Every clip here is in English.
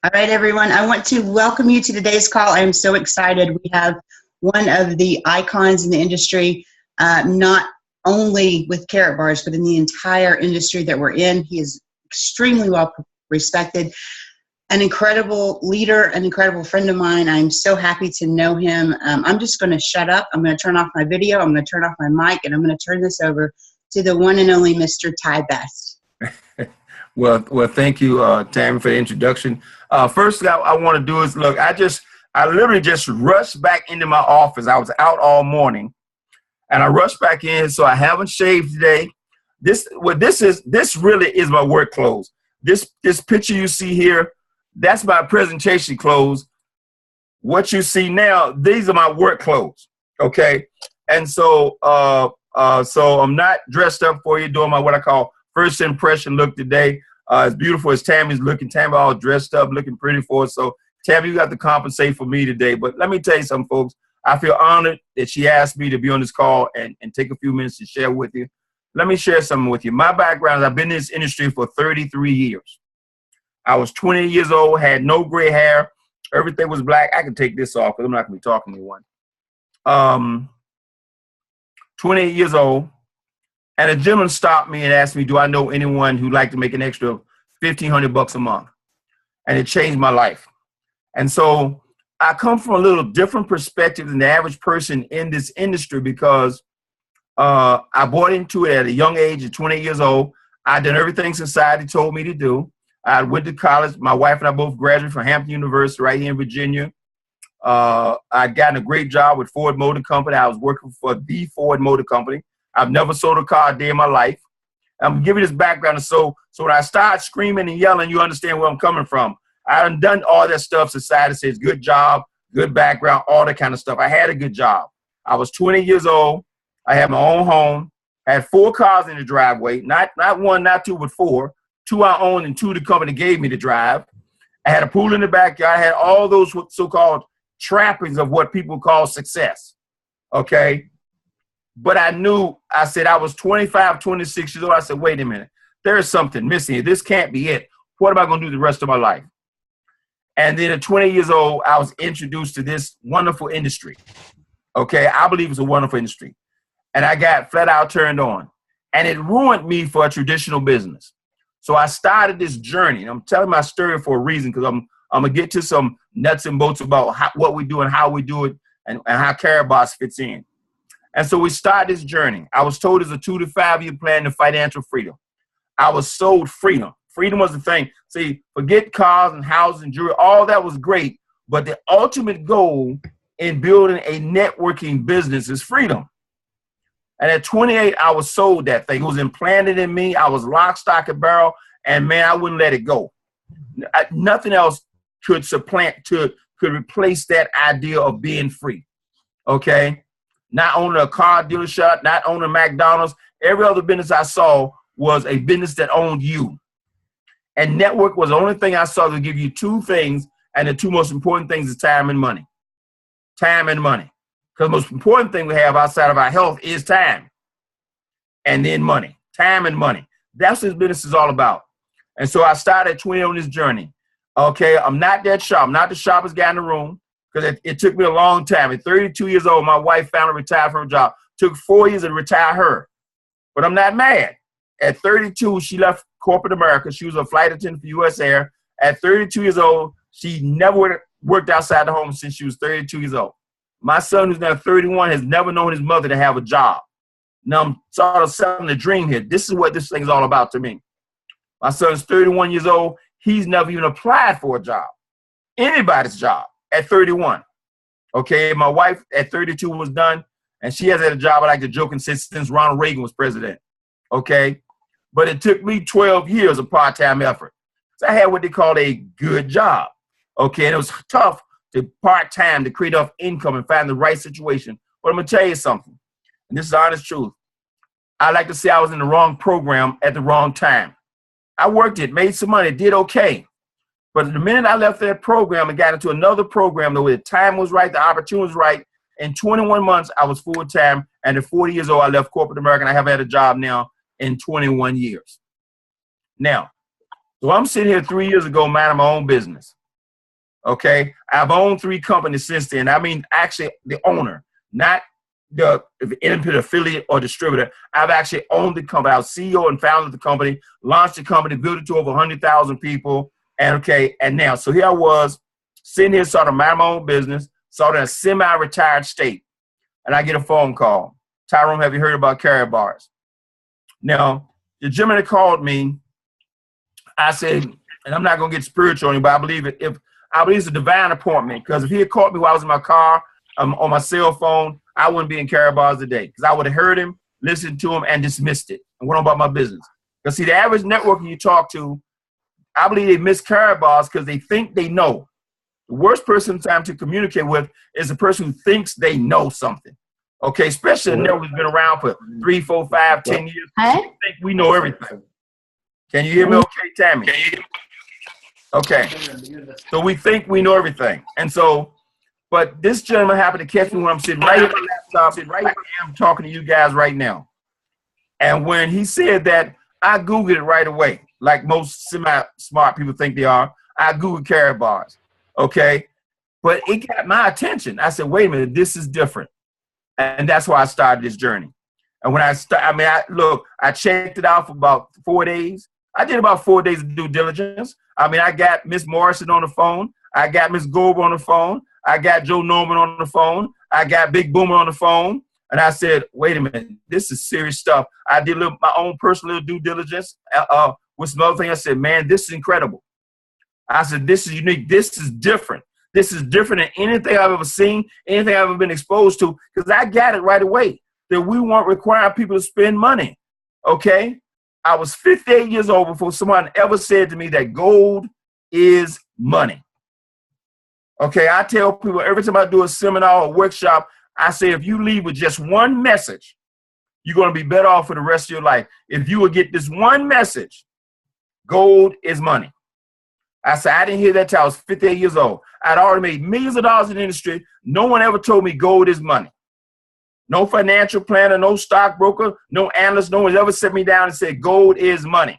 All right, everyone. I want to welcome you to today's call. I am so excited. We have one of the icons in the industry, not only with Karatbars, but in the entire industry that we're in. He is extremely well respected, an incredible leader, an incredible friend of mine. I'm so happy to know him. I'm just going to shut up. I'm going to turn off my video. I'm going to turn off my mic, and I'm going to turn this over to the one and only Mr. Ty Best. Well, thank you, Tammy, for the introduction. First thing I want to do is, look, I literally just rushed back into my office. I was out all morning, and I rushed back in, so I haven't shaved today. This really is my work clothes. This picture you see here, that's my presentation clothes. What you see now, these are my work clothes, okay? And so, so I'm not dressed up for you, doing my what I call first impression look today. As beautiful as Tammy's looking, Tammy all dressed up, looking pretty for us. So Tammy, you got to compensate for me today. But let me tell you something, folks. I feel honored that she asked me to be on this call and take a few minutes to share with you. Let me share something with you. My background is I've been in this industry for 33 years. I was 20 years old, had no gray hair. Everything was black. I can take this off because I'm not going to be talking to anyone. 28 years old. And a gentleman stopped me and asked me, do I know anyone who'd like to make an extra $1,500 a month? And it changed my life. And so I come from a little different perspective than the average person in this industry because I bought into it at a young age, at 28 years old. I'd done everything society told me to do. I went to college. My wife and I both graduated from Hampton University right here in Virginia. I'd gotten a great job with Ford Motor Company. I was working for the Ford Motor Company. I've never sold a car a day in my life. I'm giving this background so when I start screaming and yelling, you understand where I'm coming from. I've done all that stuff society says, good job, good background, all that kind of stuff. I had a good job. I was 20 years old. I had my own home. I had 4 cars in the driveway, not one, not 2, but 4. 2 I owned and 2 the company gave me to drive. I had a pool in the backyard. I had all those so-called trappings of what people call success, okay? But I knew, I said, I was 25, 26 years old. I said, wait a minute, there's something missing here. This can't be it. What am I going to do the rest of my life? And then at 20 years old, I was introduced to this wonderful industry. Okay, I believe it's a wonderful industry. And I got flat out turned on. And it ruined me for a traditional business. So I started this journey. And I'm telling my story for a reason because I'm going to get to some nuts and bolts about what we do and how we do it and how Karatbars fits in. And so we started this journey. I was told it's a 2 to 5 year plan to financial freedom. I was sold freedom. Freedom was the thing. See, forget cars and houses and jewelry. All that was great. But the ultimate goal in building a networking business is freedom. And at 28, I was sold that thing. It was implanted in me. I was lock, stock, and barrel. And man, I wouldn't let it go. Nothing else could could replace that idea of being free. Okay? Not owning a car dealership, not owning McDonald's. Every other business I saw was a business that owned you. And network was the only thing I saw that would give you 2 things, and the 2 most important things is time and money. Time and money. Because the most important thing we have outside of our health is time. And then money. Time and money. That's what this business is all about. And so I started at 20 on this journey. Okay, I'm not that sharp. I'm not the sharpest guy in the room. Because it took me a long time. At 32 years old, my wife finally retired from her job. Took 4 years to retire her. But I'm not mad. At 32, she left corporate America. She was a flight attendant for U.S. Air. At 32 years old, she never worked outside the home since she was 32 years old. My son, who's now 31, has never known his mother to have a job. Now I'm sort of selling the dream here. This is what this thing is all about to me. My son's 31 years old. He's never even applied for a job. Anybody's job. At 31. Okay, my wife at 32 was done, and she has had a job, I like to joke and say, since Ronald Reagan was president. Okay, but it took me 12 years of part-time effort. So I had what they called a good job. Okay, and it was tough to part-time to create enough income and find the right situation. But I'm going to tell you something, and this is the honest truth. I like to say I was in the wrong program at the wrong time. I worked it, made some money, did okay. But the minute I left that program and got into another program, the time was right, the opportunity was right, in 21 months, I was full-time. And at 40 years old, I left corporate America, and I haven't had a job now in 21 years. Now, so I'm sitting here 3 years ago minding my own business. Okay. I've owned 3 companies since then. I mean, actually the owner, not the independent affiliate or distributor. I've actually owned the company. I was CEO and founder of the company, launched the company, built it to over 100,000 people. And okay. And now, so here I was sitting here, sort of minding my own business, sort of in a semi-retired state. And I get a phone call. Tyrone, have you heard about Karatbars? Now, the gentleman that called me, I said, and I'm not going to get spiritual on you, but I believe it's a divine appointment, because if he had called me while I was in my car, on my cell phone, I wouldn't be in Karatbars today, because I would have heard him, listened to him, and dismissed it and went on about my business. Because see, the average networker you talk to, I believe they miss Karatbars because they think they know. The worst person to communicate with is a person who thinks they know something. Okay, especially a network who's been around for 3, 4, 5, 10 years. We think we know everything. Can you hear me okay, Tammy? Okay. So we think we know everything. And so, but this gentleman happened to catch me when I'm sitting right here on my laptop, right here, I'm talking to you guys right now. And when he said that, I Googled it right away. Like most semi-smart people think they are. I Googled Karatbars. Okay. But it got my attention. I said, wait a minute, this is different. And that's why I started this journey. And when I checked it out for about 4 days. I did about 4 days of due diligence. I mean, I got Miss Morrison on the phone. I got Miss Goldberg on the phone. I got Joe Norman on the phone. I got Big Boomer on the phone. And I said, wait a minute, this is serious stuff. I did my own personal due diligence with some other things. I said, man, this is incredible. I said, this is unique. This is different. This is different than anything I've ever seen, anything I've ever been exposed to, because I got it right away that we weren't requiring people to spend money. Okay? I was 58 years old before someone ever said to me that gold is money. Okay, I tell people every time I do a seminar or workshop, I say if you leave with just one message, you're going to be better off for the rest of your life. If you would get this one message, gold is money. I said, I didn't hear that till I was 58 years old. I'd already made millions of dollars in the industry. No one ever told me gold is money. No financial planner, no stockbroker, no analyst, no one's ever set me down and said gold is money.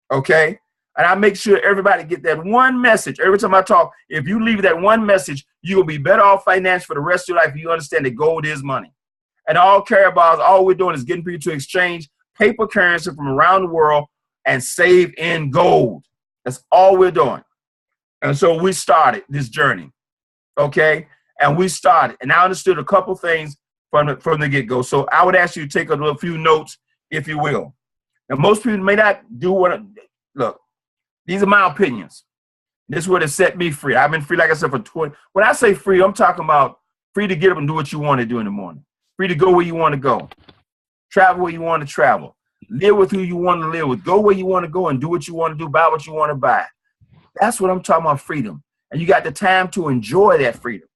Okay? And I make sure everybody get that one message. Every time I talk, if you leave that one message, you'll be better off financially for the rest of your life if you understand that gold is money. And all Karatbars, all we're doing is getting people to exchange paper currency from around the world and save in gold. That's all we're doing. And so we started this journey. Okay? And we started, and I understood a couple things from the get-go. So I would ask you to take a few notes, if you will. Now, most people may not do look, these are my opinions. This is what has set me free. I've been free, like I said, for 20. When I say free, I'm talking about free to get up and do what you want to do in the morning. Free to go where you want to go. Travel where you want to travel. Live with who you want to live with. Go where you want to go and do what you want to do, buy what you want to buy. That's what I'm talking about, freedom. And you got the time to enjoy that freedom.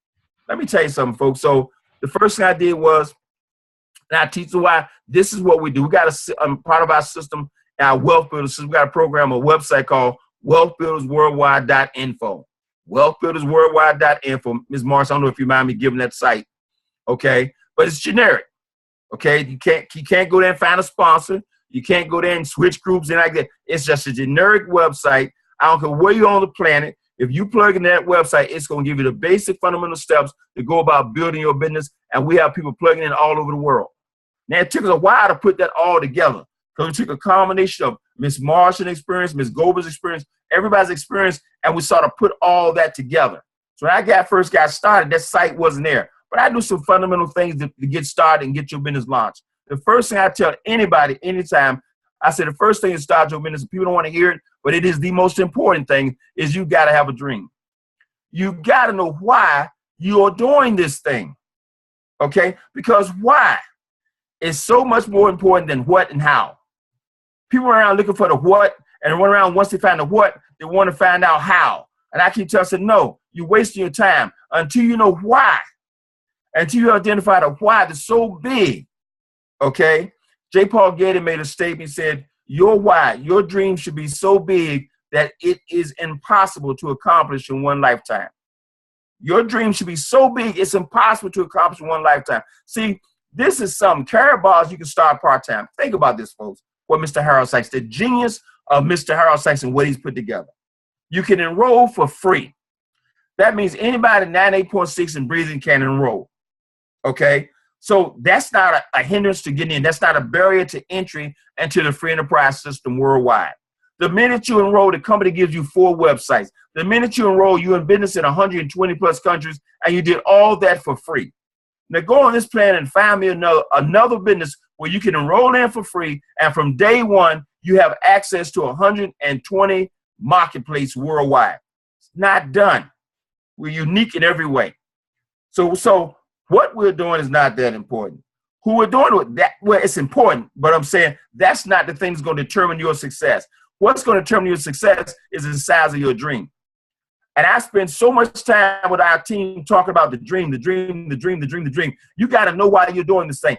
Let me tell you something, folks. So the first thing I did was, and I teach you why this is what we do. We got part of our system, our wealth builder system. We got a program, a website called wealthbuildersworldwide.info. Wealthbuildersworldwide.info. Ms. Morris, I don't know if you mind me giving that site. Okay. But it's generic. Okay. You can't go there and find a sponsor. You can't go there and switch groups and like that. It's just a generic website. I don't care where you're on the planet. If you plug in that website, it's going to give you the basic fundamental steps to go about building your business. And we have people plugging in all over the world. Now, it took us a while to put that all together, because we took a combination of Miss Marston's experience, Miss Goldberg's experience, everybody's experience, and we sort of put all that together. So when I first got started, that site wasn't there. But I do some fundamental things to get started and get your business launched. The first thing I tell anybody, anytime, I say the first thing to start your business, people don't want to hear it, but it is the most important thing, is you got to have a dream. You got to know why you're doing this thing, okay? Because why is so much more important than what and how. People run around looking for the what, and run around once they find the what, they want to find out how. And I keep telling them, no, you're wasting your time until you know why. Until you identify the why that's so big, okay? J. Paul Getty made a statement, said, your why, your dream should be so big that it is impossible to accomplish in one lifetime. Your dream should be so big, it's impossible to accomplish in one lifetime. See, this is something. Karatbars, you can start part-time. Think about this, folks, what Mr. Harold Sykes, the genius of Mr. Harold Sykes and what he's put together. You can enroll for free. That means anybody 98.6 and breathing can enroll. Okay? So that's not a hindrance to getting in. That's not a barrier to entry into the free enterprise system worldwide. The minute you enroll, the company gives you 4 websites. The minute you enroll, you're in business in 120 plus countries, and you did all that for free. Now go on this plan and find me another business where you can enroll in for free, and from day one, you have access to 120 marketplaces worldwide. It's not done. We're unique in every way. So what we're doing is not that important. Who we're doing with that, well, it's important, but I'm saying that's not the thing that's going to determine your success. What's going to determine your success is the size of your dream. And I spend so much time with our team talking about the dream, the dream, the dream, the dream, the dream. You got to know why you're doing this thing.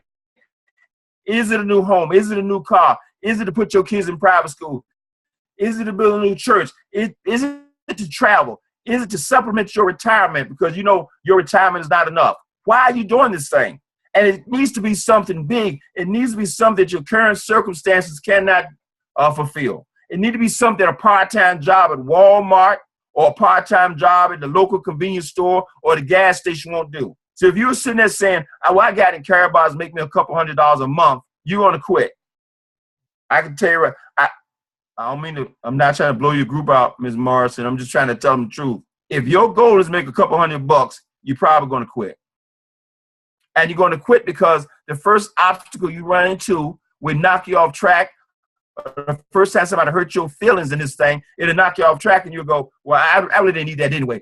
Is it a new home? Is it a new car? Is it to put your kids in private school? Is it to build a new church? Is it to travel? Is it to supplement your retirement because you know your retirement is not enough? Why are you doing this thing? And it needs to be something big. It needs to be something that your current circumstances cannot fulfill. It needs to be something, a part-time job at Walmart or a part-time job at the local convenience store or the gas station won't do. So if you're sitting there saying, well, I got in Karatbars, make me a couple $100s a month, you're going to quit. I can tell you right, I don't mean to, I'm not trying to blow your group out, Ms. Morrison. I'm just trying to tell them the truth. If your goal is to make a couple $100, you're probably going to quit. And you're going to quit because the first obstacle you run into will knock you off track. The first time somebody hurt your feelings in this thing, it'll knock you off track and you'll go, well, I really didn't need that anyway.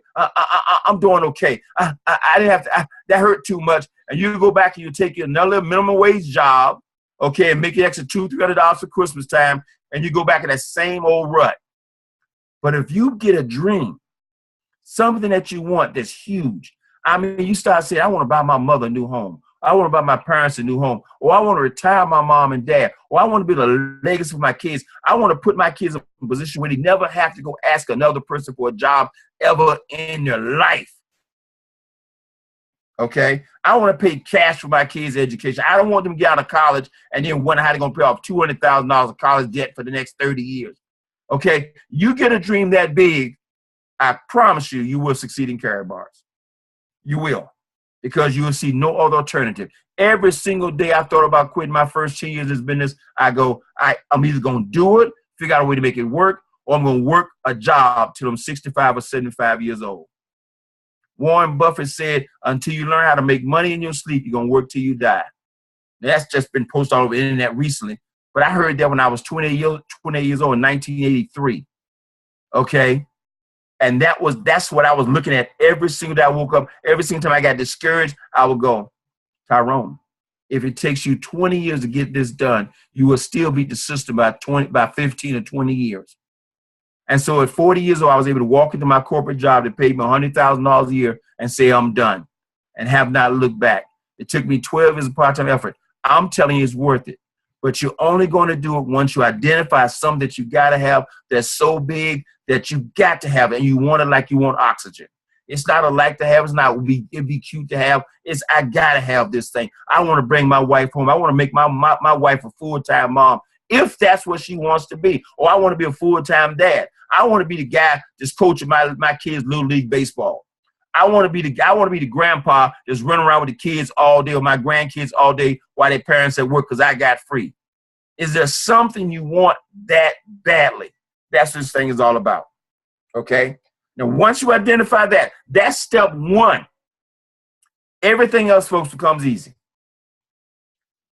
I'm doing okay. I didn't have to, that hurt too much. And you go back and you take another minimum wage job, okay, and make an extra $200-300 for Christmas time, and you go back in that same old rut. But if you get a dream, something that you want that's huge, I mean, you start saying, I want to buy my mother a new home. I want to buy my parents a new home. Or I want to retire my mom and dad. Or I want to build a legacy for my kids. I want to put my kids in a position where they never have to go ask another person for a job ever in their life. Okay? I want to pay cash for my kids' education. I don't want them to get out of college and then wonder how they're going to pay off $200,000 of college debt for the next 30 years. Okay? You get a dream that big, I promise you, you will succeed in Karatbars. You will, because you will see no other alternative. Every single day I thought about quitting my first 10 years in this business, I go, I'm either going to do it, figure out a way to make it work, or I'm going to work a job till I'm 65 or 75 years old. Warren Buffett said, until you learn how to make money in your sleep, you're going to work till you die. Now, that's just been posted all over the internet recently, but I heard that when I was 28 years old in 1983. Okay? And that's what I was looking at every single day I woke up. Every single time I got discouraged, I would go, Tyrone, if it takes you 20 years to get this done, you will still beat the system by 15 or 20 years. And so at 40 years old, I was able to walk into my corporate job that paid me $100,000 a year and say, I'm done, and have not looked back. It took me 12 years of part-time effort. I'm telling you, it's worth it. But you're only going to do it once you identify something that you got to have that's so big that you got to have it, and you want it like you want oxygen. It's not a like to have. It's not it'd be cute to have. It's I got to have this thing. I want to bring my wife home. I want to make my wife a full-time mom if that's what she wants to be. Or I want to be a full-time dad. I want to be the guy that's coaching my kids' little league baseball. I want to be the grandpa that's running around with the kids all day or my grandkids all day while their parents at work because I got free. Is there something you want that badly? That's what this thing is all about. Okay? Now, once you identify that, that's step one. Everything else, folks, becomes easy.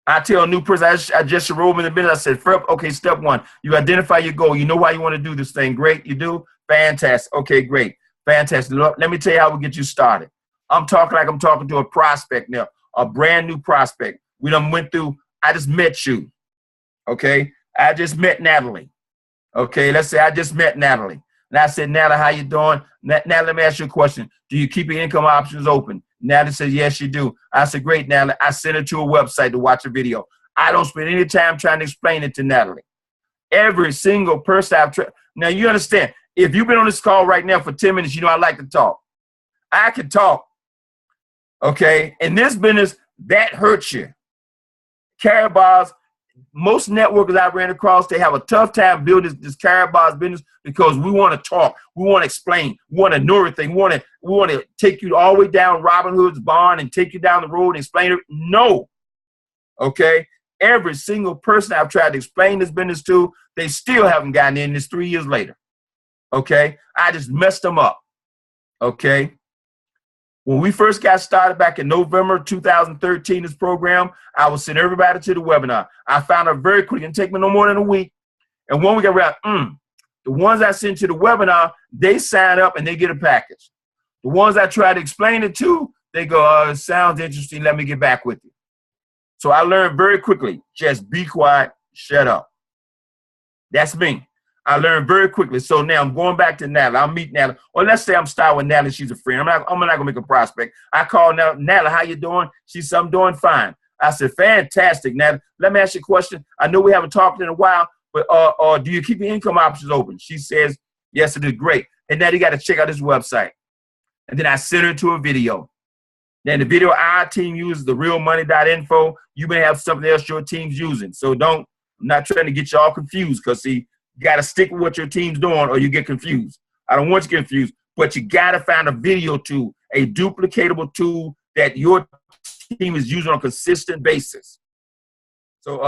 I tell a new person, I just enrolled in a minute. I said, okay, step one, you identify your goal. You know why you want to do this thing. Great, you do? Fantastic. Okay, great. Fantastic. Let me tell you how we get you started. I'm talking like I'm talking to a prospect now, a brand new prospect. We done went through, I just met you. Okay? I just met Natalie. Okay, let's say I just met Natalie. And I said, Natalie, how you doing? Natalie, let me ask you a question. Do you keep your income options open? Natalie said, yes, you do. I said, great, Natalie. I sent her to a website to watch a video. I don't spend any time trying to explain it to Natalie. Every single person I've tried. Now, you understand, if you've been on this call right now for 10 minutes, you know I like to talk. I can talk. Okay? In this business, that hurts you. Karatbars, most networkers I ran across, they have a tough time building this Karatbars business because we want to talk, we want to explain, we want to know everything, we want to take you all the way down Robin Hood's barn and take you down the road and explain it. No, okay. Every single person I've tried to explain this business to, they still haven't gotten in this 3 years later. Okay, I just messed them up. Okay. When we first got started back in November 2013, this program, I would send everybody to the webinar. I found out very quickly, it didn't take me no more than a week. And when we got around, the ones I sent to the webinar, they sign up and they get a package. The ones I try to explain it to, they go, oh, it sounds interesting, let me get back with you. So I learned very quickly, just be quiet, shut up. That's me. I learned very quickly. So now I'm going back to Natalie. I'll meet Natalie. Or let's say I'm starting with Natalie. She's a friend. I'm not going to make a prospect. I call Natalie, how you doing? She said, I'm doing fine. I said, fantastic, Natalie. Let me ask you a question. I know we haven't talked in a while, but do you keep your income options open? She says, yes, it is great. And now you got to check out this website. And then I sent her to a video. Then the video our team uses, the realmoney.info. You may have something else your team's using. So I'm not trying to get you all confused because, see, you got to stick with what your team's doing or you get confused. I don't want you confused, but you got to find a video tool, a duplicatable tool that your team is using on a consistent basis. So,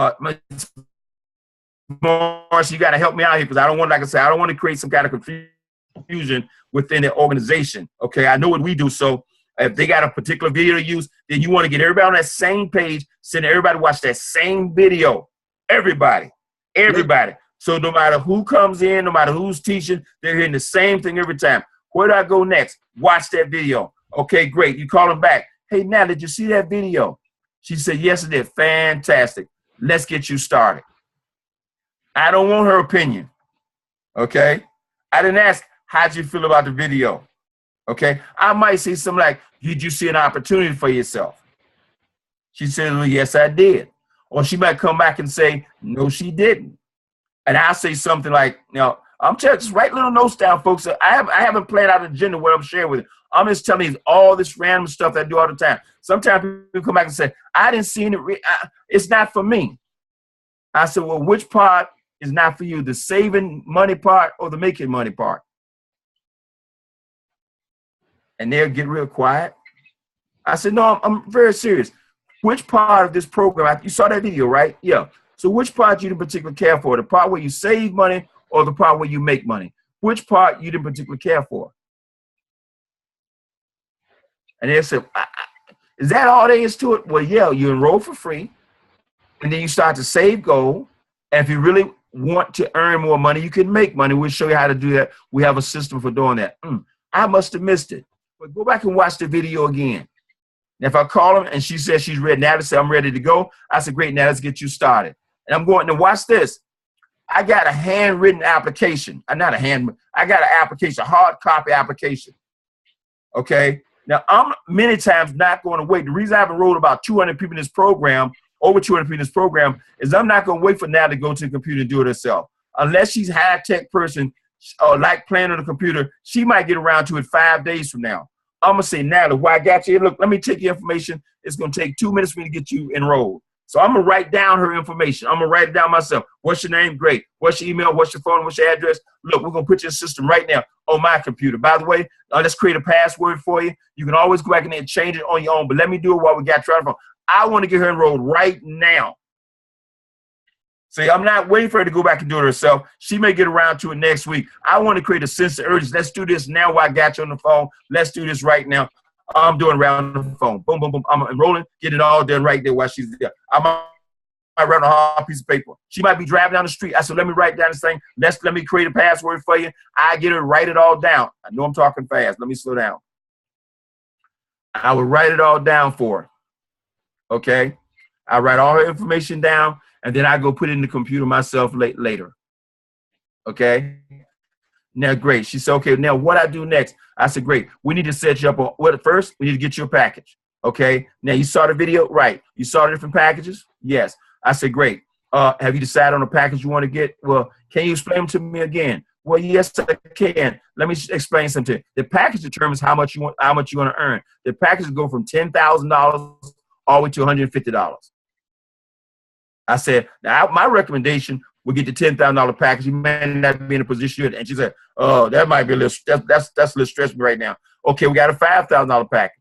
Marcia, you got to help me out here because I don't want, like I said, I don't want to create some kind of confusion within the organization. Okay, I know what we do. So if they got a particular video to use, then you want to get everybody on that same page, send everybody to watch that same video. Everybody. So no matter who comes in, no matter who's teaching, they're hearing the same thing every time. Where do I go next? Watch that video. Okay, great. You call them back. Hey, now, did you see that video? She said, yes, I did. Fantastic. Let's get you started. I don't want her opinion. Okay? I didn't ask, how'd you feel about the video? Okay? I might say something like, did you see an opportunity for yourself? She said, well, yes, I did. Or she might come back and say, no, she didn't. And I'll say something like, I'm just write little notes down, folks. I haven't planned out an agenda where I'm sharing with you. I'm just telling you all this random stuff that I do all the time. Sometimes people come back and say, I didn't see any, it's not for me. I said, well, which part is not for you? The saving money part or the making money part? And they'll get real quiet. I said, no, I'm very serious. Which part of this program, you saw that video, right? Yeah. So which part you didn't particularly care for? The part where you save money or the part where you make money? Which part you didn't particularly care for? And they said, is that all there is to it? Well, yeah, you enroll for free. And then you start to save gold. And if you really want to earn more money, you can make money. We'll show you how to do that. We have a system for doing that. I must have missed it. But go back and watch the video again. And if I call them and she says she's ready, now to say I'm ready to go, I said, great, now let's get you started. And I'm going to watch this. I got a handwritten application. I got an application, a hard copy application. Okay. Now I'm many times not going to wait. The reason I haven't enrolled about 200 people in this program, over 200 people in this program, is I'm not going to wait for Natalie to go to the computer and do it herself. Unless she's a high-tech person or like playing on the computer, she might get around to it 5 days from now. I'm going to say, Natalie, why I got you here, look, let me take your information. It's going to take 2 minutes for me to get you enrolled. So I'm going to write down her information. I'm going to write it down myself. What's your name? Great. What's your email? What's your phone? What's your address? Look, we're going to put your system right now on my computer. By the way, let's create a password for you. You can always go back in there and change it on your own, but let me do it while we got you on the phone. I want to get her enrolled right now. See, I'm not waiting for her to go back and do it herself. She may get around to it next week. I want to create a sense of urgency. Let's do this now while I got you on the phone. Let's do this right now. I'm doing around the phone. Boom, boom, boom. I'm enrolling, get it all done right there while she's there. I might write on a hard piece of paper. She might be driving down the street. I said, let me write down this thing. Let me create a password for you. I get her to write it all down. I know I'm talking fast. Let me slow down. I will write it all down for her. Okay? I write all her information down, and then I go put it in the computer myself later. Okay? Now, great. She said, okay, now what I do next? I said, great. We need to set you up on, well, first, we need to get you a package. Okay? Now, you saw the video? Right. You saw the different packages? Yes. I said, great. Have you decided on the package you want to get? Well, can you explain them to me again? Well, yes, I can. Let me explain something to you. The package determines how much you want to earn. The packages go from $10,000 all the way to $150. I said, now my recommendation would get the $10,000 package. You may not be in a position yet. And she said, oh, that might be a little, that's a little stressful right now. Okay, we got a $5,000 package.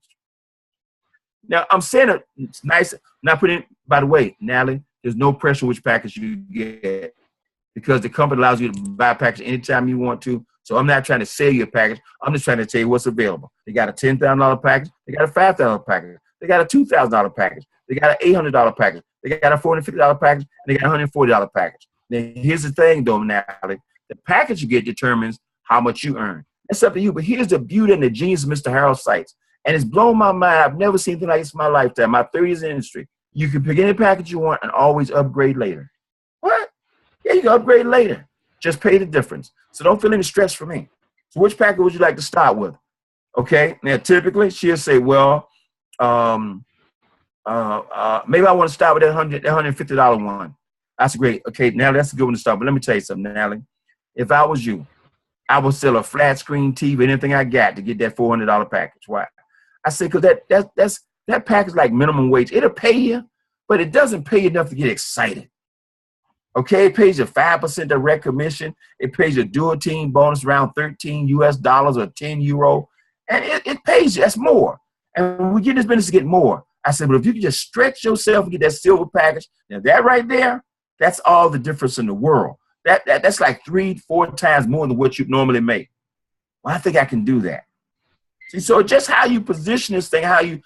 Now, I'm saying it's nice. Not putting, by the way, Natalie, there's no pressure which package you get because the company allows you to buy a package anytime you want to. So I'm not trying to sell you a package. I'm just trying to tell you what's available. They got a $10,000 package. They got a $5,000 package. They got a $2,000 package. They got an $800 package. They got a $450 package. And they got a $140 package. Now, here's the thing, though, Natalie. The package you get determines how much you earn. That's up to you. But here's the beauty and the genius of Mr. Harold Sykes. And it's blown my mind. I've never seen anything like this in my lifetime. My 30 years in the industry. You can pick any package you want and always upgrade later. What? Yeah, you can upgrade later. Just pay the difference. So don't feel any stress for me. So which package would you like to start with? Okay. Now, typically, she'll say, well, maybe I want to start with that $150 one. That's great. Okay, now that's a good one to start. But let me tell you something, Natalie. If I was you, I would sell a flat screen TV, anything I got to get that $400 package. Why? I say, because that package like minimum wage. It'll pay you, but it doesn't pay you enough to get excited. Okay, it pays you 5% direct commission. It pays you a dual team bonus around $13 US or 10 euro. And it pays you. That's more. And we get in this business to get more. I said, but if you can just stretch yourself and get that silver package, now that right there, that's all the difference in the world. That's like 3-4 times more than what you normally make. Well, I think I can do that. See, so just how you position this thing,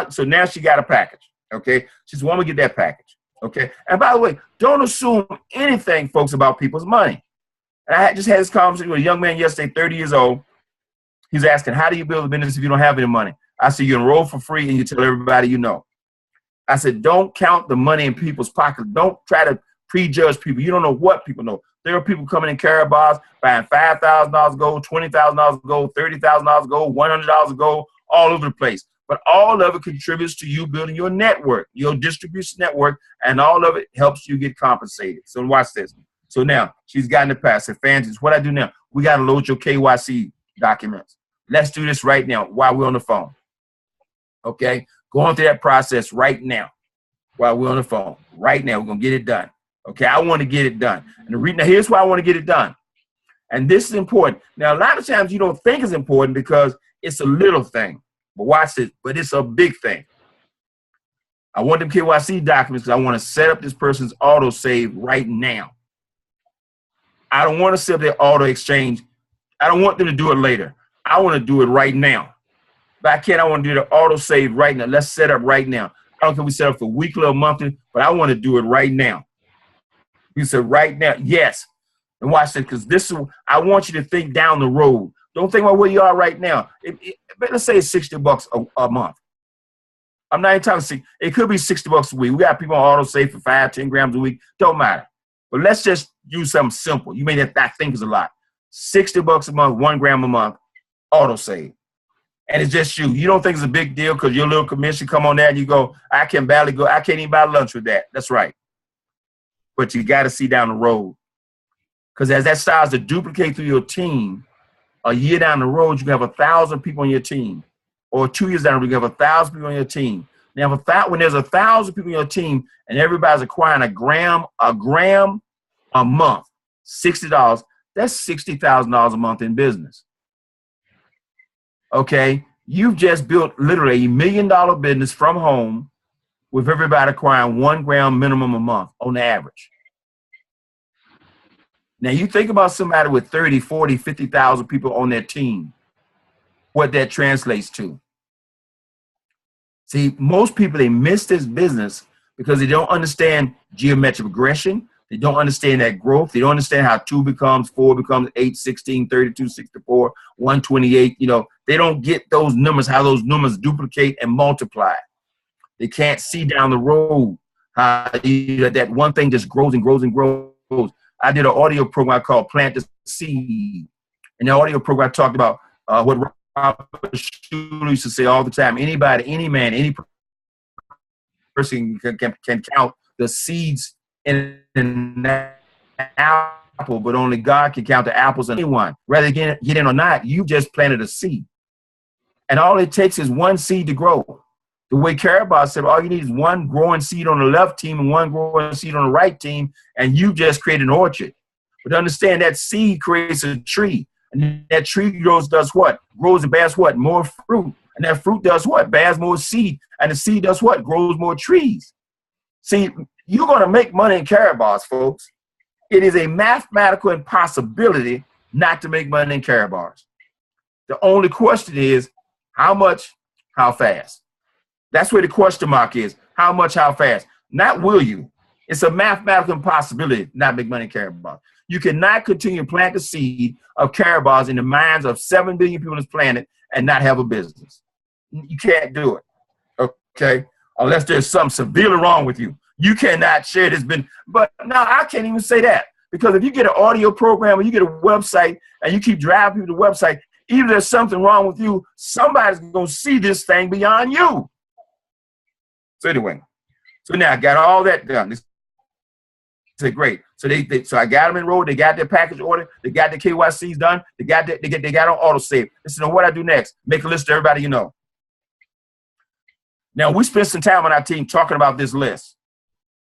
so now she got a package, okay? She's want to get that package, okay? And by the way, don't assume anything, folks, about people's money. And I just had this conversation with a young man yesterday, 30 years old. He's asking, how do you build a business if you don't have any money? I said, you enroll for free and you tell everybody you know. I said, don't count the money in people's pockets. Don't try to prejudge people. You don't know what people know. There are people coming in Karatbars buying $5,000 gold, $20,000 gold, $30,000 gold, $100 gold, all over the place. But all of it contributes to you building your network, your distribution network, and all of it helps you get compensated. So watch this. So now she's gotten the pass. I said, Francis, what I do now, we got to load your KYC documents. Let's do this right now while we're on the phone. Okay? Going through that process right now while we're on the phone. Right now, we're going to get it done. Okay, I want to get it done. And now here's why I want to get it done. And this is important. Now, a lot of times you don't think it's important because it's a little thing. But watch this. But it's a big thing. I want them KYC documents because I want to set up this person's auto save right now. I don't want to set up their auto exchange. I don't want them to do it later. I want to do it right now. But I can't. I want to do the auto save right now. Let's set up right now. I don't care if we set up for weekly or monthly, but I want to do it right now. You said right now, yes. And watch this, because this is, I want you to think down the road. Don't think about where you are right now. Let's say it's $60 a month. I'm not even talking, it could be $60 a week. We got people on auto save for 5-10 grams a week. Don't matter. But let's just use something simple. You may not think it's a lot. $60 a month, 1 gram a month, auto save. And it's just you. You don't think it's a big deal because your little commission come on there and you go, I can barely go. I can't even buy lunch with that. That's right. But you got to see down the road. Because as that starts to duplicate through your team, a year down the road, you can have 1,000 people on your team. Or 2 years down the road, you have 1,000 people on your team. Now, when there's 1,000 people on your team and everybody's acquiring a gram a month, $60, that's $60,000 a month in business. Okay? You've just built literally $1 million business from home with everybody acquiring 1 gram minimum a month on average. Now, you think about somebody with 30, 40, 50,000 people on their team, what that translates to. See, most people, they miss this business because they don't understand geometric progression. They don't understand that growth. They don't understand how 2 becomes 4 becomes 8, 16, 32, 64, 128. You know, they don't get those numbers, how those numbers duplicate and multiply. They can't see down the road how that one thing just grows and grows and grows. I did an audio program called Plant the Seed. In the audio program, I talked about what Robert Schuller used to say all the time. Anybody, any man, any person can count the seeds in an apple, but only God can count the apples in anyone. Whether you get in or not, you just planted a seed. And all it takes is one seed to grow. The way Karatbars said, all you need is one growing seed on the left team and one growing seed on the right team, and you just create an orchard. But understand that seed creates a tree, and that tree does what? Grows and bears what? More fruit. And that fruit does what? Bears more seed. And the seed does what? Grows more trees. See, you're going to make money in Karatbars, folks. It is a mathematical impossibility not to make money in Karatbars. The only question is, how much, how fast? That's where the question mark is. How much, how fast? Not will you. It's a mathematical impossibility not make money in Karatbars. You cannot continue to plant the seed of Karatbars in the minds of 7 billion people on this planet and not have a business. You can't do it, okay? Unless there's something severely wrong with you. You cannot share this. But now I can't even say that, because if you get an audio program or you get a website and you keep driving people to the website, even if there's something wrong with you, somebody's going to see this thing beyond you. So anyway, so now I got all that done. This is great. So so I got them enrolled. They got their package order. They got their KYCs done. They got on autosave. Listen, what I do next? Make a list of everybody you know. Now, we spent some time on our team talking about this list.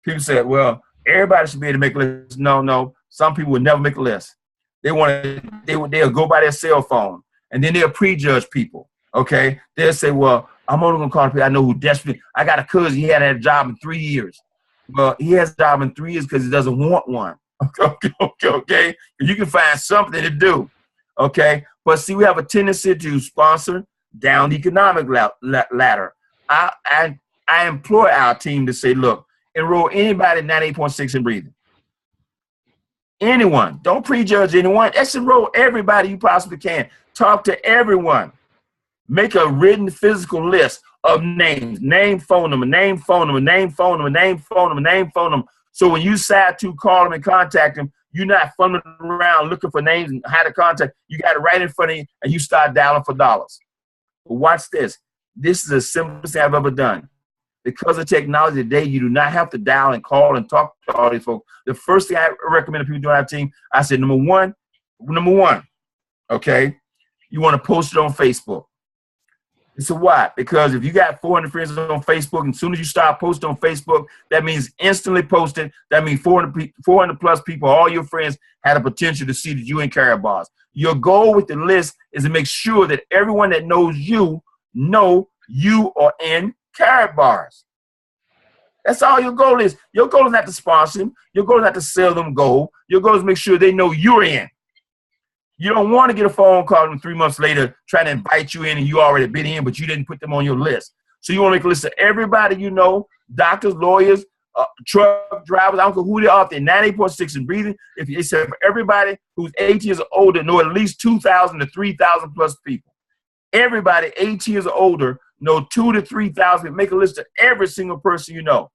People said, well, everybody should be able to make a list. No. Some people would never make a list. They'll go by their cell phone, and then they'll prejudge people, okay? They'll say, well, I'm only going to call people I know who desperately. I got a cousin, he hadn't had a job in 3 years. Well, he has a job in 3 years because he doesn't want one, okay? You can find something to do, okay? But see, we have a tendency to sponsor down the economic ladder. I employ our team to say, look, enroll anybody 98.6 and breathing. Anyone. Don't prejudge anyone. Let's enroll everybody you possibly can. Talk to everyone. Make a written physical list of names. Name, phone number, name, phone number, name, phone number, name, phone number, name, phone number. So when you decide to call them and contact them, you're not fumbling around looking for names and how to contact. You got it right in front of you, and you start dialing for dollars. But watch this. This is the simplest thing I've ever done. Because of technology today, you do not have to dial and call and talk to all these folks. The first thing I recommend to people doing our team, I said, number one, okay, you want to post it on Facebook. So why? Because if you got 400 friends on Facebook, and as soon as you start posting on Facebook, that means instantly posted. That means 400 plus people, all your friends, had a potential to see that you in Karatbars. Your goal with the list is to make sure that everyone that knows you know you are in Karatbars. That's all your goal is. Your goal is not to sponsor them. Your goal is not to sell them gold. Your goal is to make sure they know you're in. You don't want to get a phone call from 3 months later trying to invite you in and you already been in, but you didn't put them on your list. So you want to make a list of everybody you know, doctors, lawyers, truck drivers, I don't care who they are, if they're 98.6 and breathing. If you say for everybody who's 18 years or older, know at least 2,000 to 3,000 plus people. Everybody 18 years or older know 2,000 to 3,000. Make a list of every single person you know.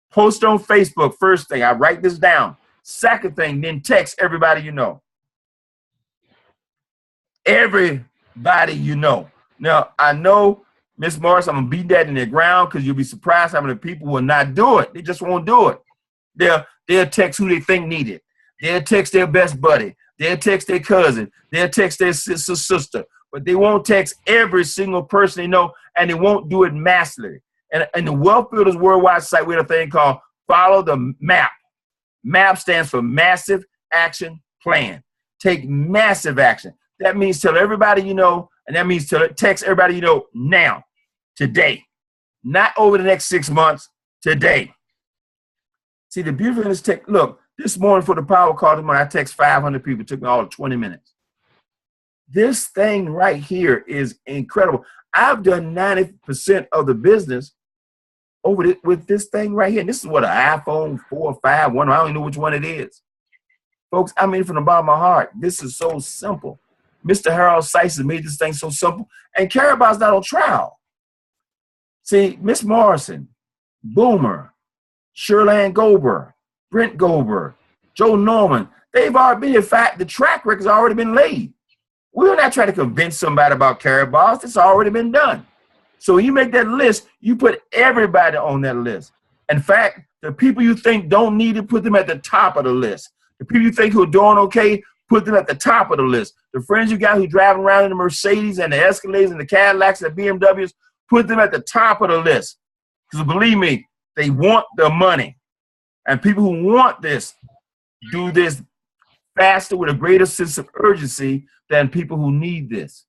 Post on Facebook, first thing. I write this down. Second thing, then text everybody you know. Everybody you know. Now, I know, Miss Morris, I'm going to beat that in the ground because you'll be surprised how many people will not do it. They just won't do it. They'll text who they think need it. They'll text their best buddy. They'll text their cousin. They'll text their sister. But they won't text every single person they know, and they won't do it massively. And the Wealth Builders Worldwide site, we have a thing called Follow the MAP. MAP stands for Massive Action Plan. Take massive action. That means tell everybody you know, and that means text everybody you know now, today. Not over the next 6 months, today. See, the beautiful thing is, look, this morning for the power call, I text 500 people. It took me all of 20 minutes. This thing right here is incredible. I've done 90% of the business with this thing right here. And this is what, an iPhone 4 or 5, one, I don't even know which one it is. Folks, I mean from the bottom of my heart, this is so simple. Mr. Harold Sykes has made this thing so simple. And Karatbars not on trial. See, Miss Morrison, Boomer, Sherland Goldberg, Brent Goldberg, Joe Norman, they've already been, in fact, the track record's already been laid. We're not trying to convince somebody about Karatbars. It's already been done. So when you make that list, you put everybody on that list. In fact, the people you think don't need it, put them at the top of the list. The people you think who are doing okay, put them at the top of the list. The friends you got who driving around in the Mercedes and the Escalades and the Cadillacs and the BMWs, Put them at the top of the list. Because believe me, they want the money. And people who want this do this faster with a greater sense of urgency than people who need this.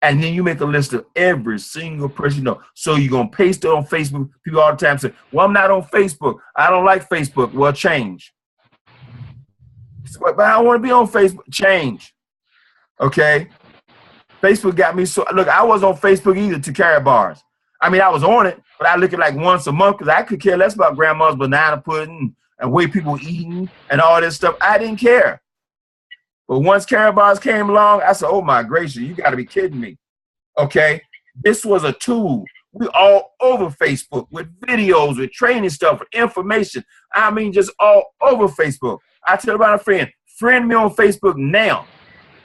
And then you make a list of every single person you know. So you're going to paste it on Facebook. People all the time say, well, I'm not on Facebook. I don't like Facebook. Well, change. But I don't want to be on Facebook. Change. Okay? Facebook got me so, look, I wasn't on Facebook either to Karatbars. I mean, I was on it, but I look at like once a month because I could care less about grandma's banana pudding and way people eating and all this stuff. I didn't care. But once Karatbars came along, I said, oh my gracious, you got to be kidding me. Okay? This was a tool. We all over Facebook with videos, with training stuff, with information. I mean, just all over Facebook. I tell about a friend me on Facebook now.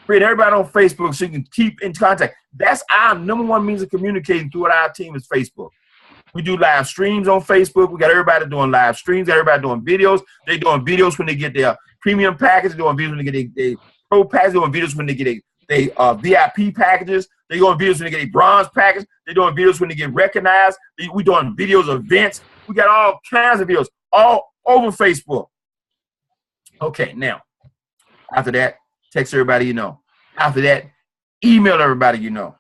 Friend everybody on Facebook so you can keep in contact. That's our #1 means of communicating through our team is Facebook. We do live streams on Facebook. We got everybody doing live streams. Got everybody doing videos. They doing videos when they get their premium package. They're doing videos when they get their pro package. They're doing videos when they get their VIP packages. They're doing videos when they get a bronze package. They're doing videos when they get recognized. We doing videos of events. We got all kinds of videos all over Facebook. Okay, now, after that, text everybody you know. After that, email everybody you know.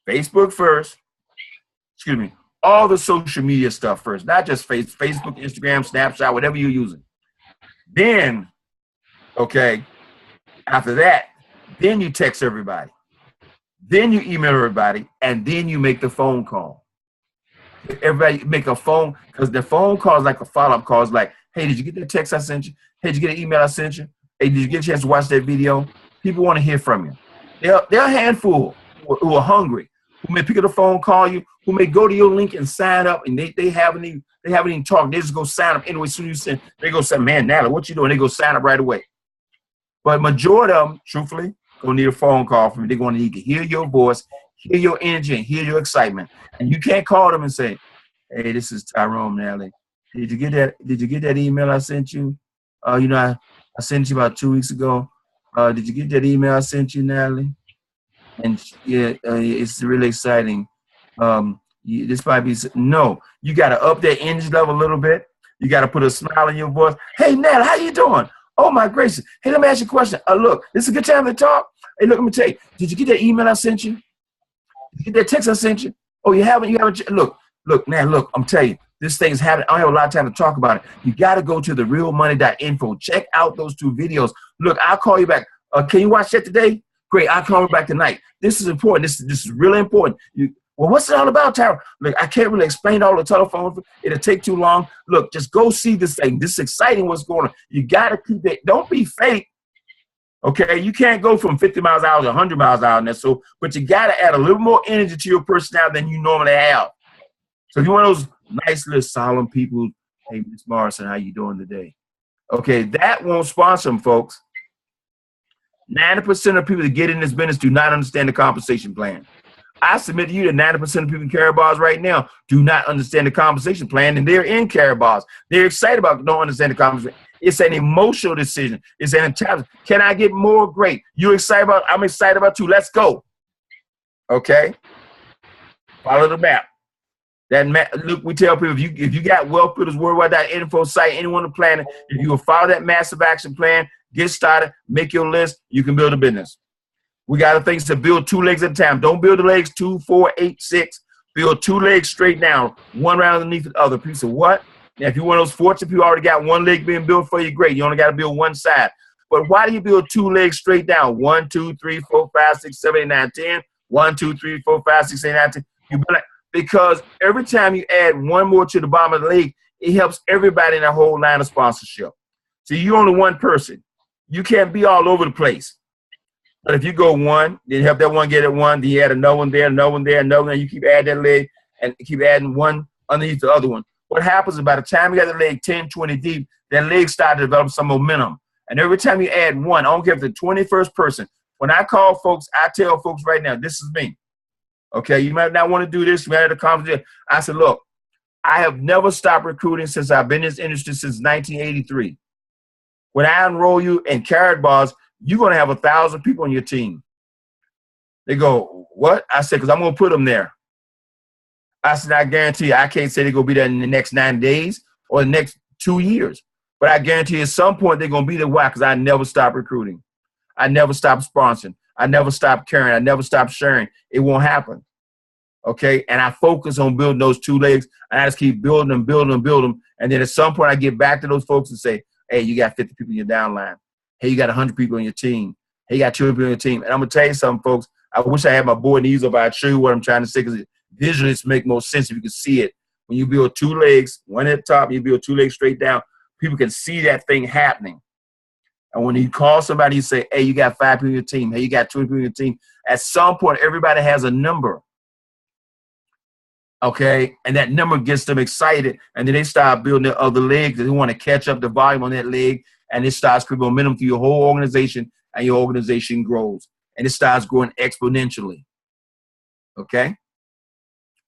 Facebook first. Excuse me. All the social media stuff first. Not just Facebook, Instagram, Snapchat, whatever you're using. Then, okay, after that, then you text everybody. Then you email everybody. And then you make the phone call. Everybody make a phone, because the phone call is like a follow-up call. It's like, hey, did you get that text I sent you? Hey, did you get an email I sent you? Hey, did you get a chance to watch that video? People want to hear from you. They're a handful who are hungry, who may pick up the phone, call you, who may go to your link and sign up, and they haven't even talked. They just go sign up anyway. As soon as you send, they go say, man, Natalie, what you doing? They go sign up right away. But majority of them, truthfully, gonna need a phone call from you. They're gonna need to hear your voice, hear your energy, and hear your excitement. And you can't call them and say, hey, this is Tyrone, Natalie. Did you get that email I sent you? I sent you about 2 weeks ago. Did you get that email I sent you, Natalie? And yeah, it's really exciting. This might be, no, you got to up that energy level a little bit. You got to put a smile in your voice. Hey, Natalie, how you doing? Oh, my gracious. Hey, let me ask you a question. Look, this is a good time to talk. Hey, look, let me tell you. Did you get that email I sent you? Did you get that text I sent you? Oh, you haven't? Look, man, look, I'm telling you. This thing's happening. I don't have a lot of time to talk about it. You got to go to therealmoney.info. Check out those 2 videos. Look, I'll call you back. Can you watch that today? Great. I'll call you back tonight. This is important. This is really important. Well, what's it all about, Tara? Look, I can't really explain all the telephone. It'll take too long. Look, just go see this thing. This is exciting what's going on. You got to keep it. Don't be fake. Okay? You can't go from 50 miles an hour to 100 miles an hour. And so, but you got to add a little more energy to your personality than you normally have. So if you're one of those nice little solemn people, hey, Miss Morrison, how you doing today? Okay, that won't sponsor them, folks. 90% of people that get in this business do not understand the compensation plan. I submit to you that 90% of people in Karatbars right now do not understand the compensation plan, and they're in Karatbars. They're excited about don't understand the compensation. It's an emotional decision. It's an intelligence. Can I get more? Great. You excited about? I'm excited about you. Let's go. Okay. Follow the map. Look, we tell people if you got wealthbuildersworldwide.info site, anyone on the planet, if you will follow that massive action plan, get started, make your list, you can build a business. We got things to build 2 legs at a time. Don't build the legs 2, 4, 8, 6. Build 2 legs straight down, one right underneath the other. Piece of what? Now, if you're one of those fortunate people already got 1 leg being built for you, great. You only got to build 1 side. But why do you build 2 legs straight down? 1, 2, 3, 4, 5, 6, 7, 8, 9, 10. 1, 2, 3, 4, 5, 6, 8, 9, 10. You build it. Because every time you add 1 more to the bottom of the leg, it helps everybody in that whole line of sponsorship. So you're only 1 person. You can't be all over the place. But if you go 1, then help that 1 get it 1, then you add another one there, another one there, another one, you keep adding that leg and keep adding 1 underneath the other one. What happens is by the time you got the leg 10, 20 deep, that leg starts to develop some momentum. And every time you add 1, I don't care if the 21st person, when I call folks, I tell folks right now, this is me. Okay, you might not want to do this. You might have to conversation. I said, look, I have never stopped recruiting since I've been in this industry since 1983. When I enroll you in Karatbars, you're going to have 1,000 people on your team. They go, what? I said, because I'm going to put them there. I said, I guarantee you, I can't say they're going to be there in the next 90 days or the next 2 years. But I guarantee you at some point they're going to be there. Why? Because I never stop recruiting. I never stop sponsoring. I never stop caring. I never stop sharing. It won't happen. Okay? And I focus on building those 2 legs, and I just keep building them, building them, building them. And then at some point I get back to those folks and say, hey, you got 50 people in your downline. Hey, you got 100 people on your team. Hey, you got 200 people on your team. And I'm going to tell you something, folks. I wish I had my board and ease up. I'd show you what I'm trying to say, because visually it's make more sense if you can see it. When you build 2 legs, one at the top, you build 2 legs straight down, people can see that thing happening. And when you call somebody, you say, hey, you got 5 people on your team. Hey, you got 2 people on your team. At some point, everybody has a number. Okay? And that number gets them excited. And then they start building their other legs. They want to catch up the volume on that leg. And it starts creating momentum through your whole organization. And your organization grows. And it starts growing exponentially. Okay?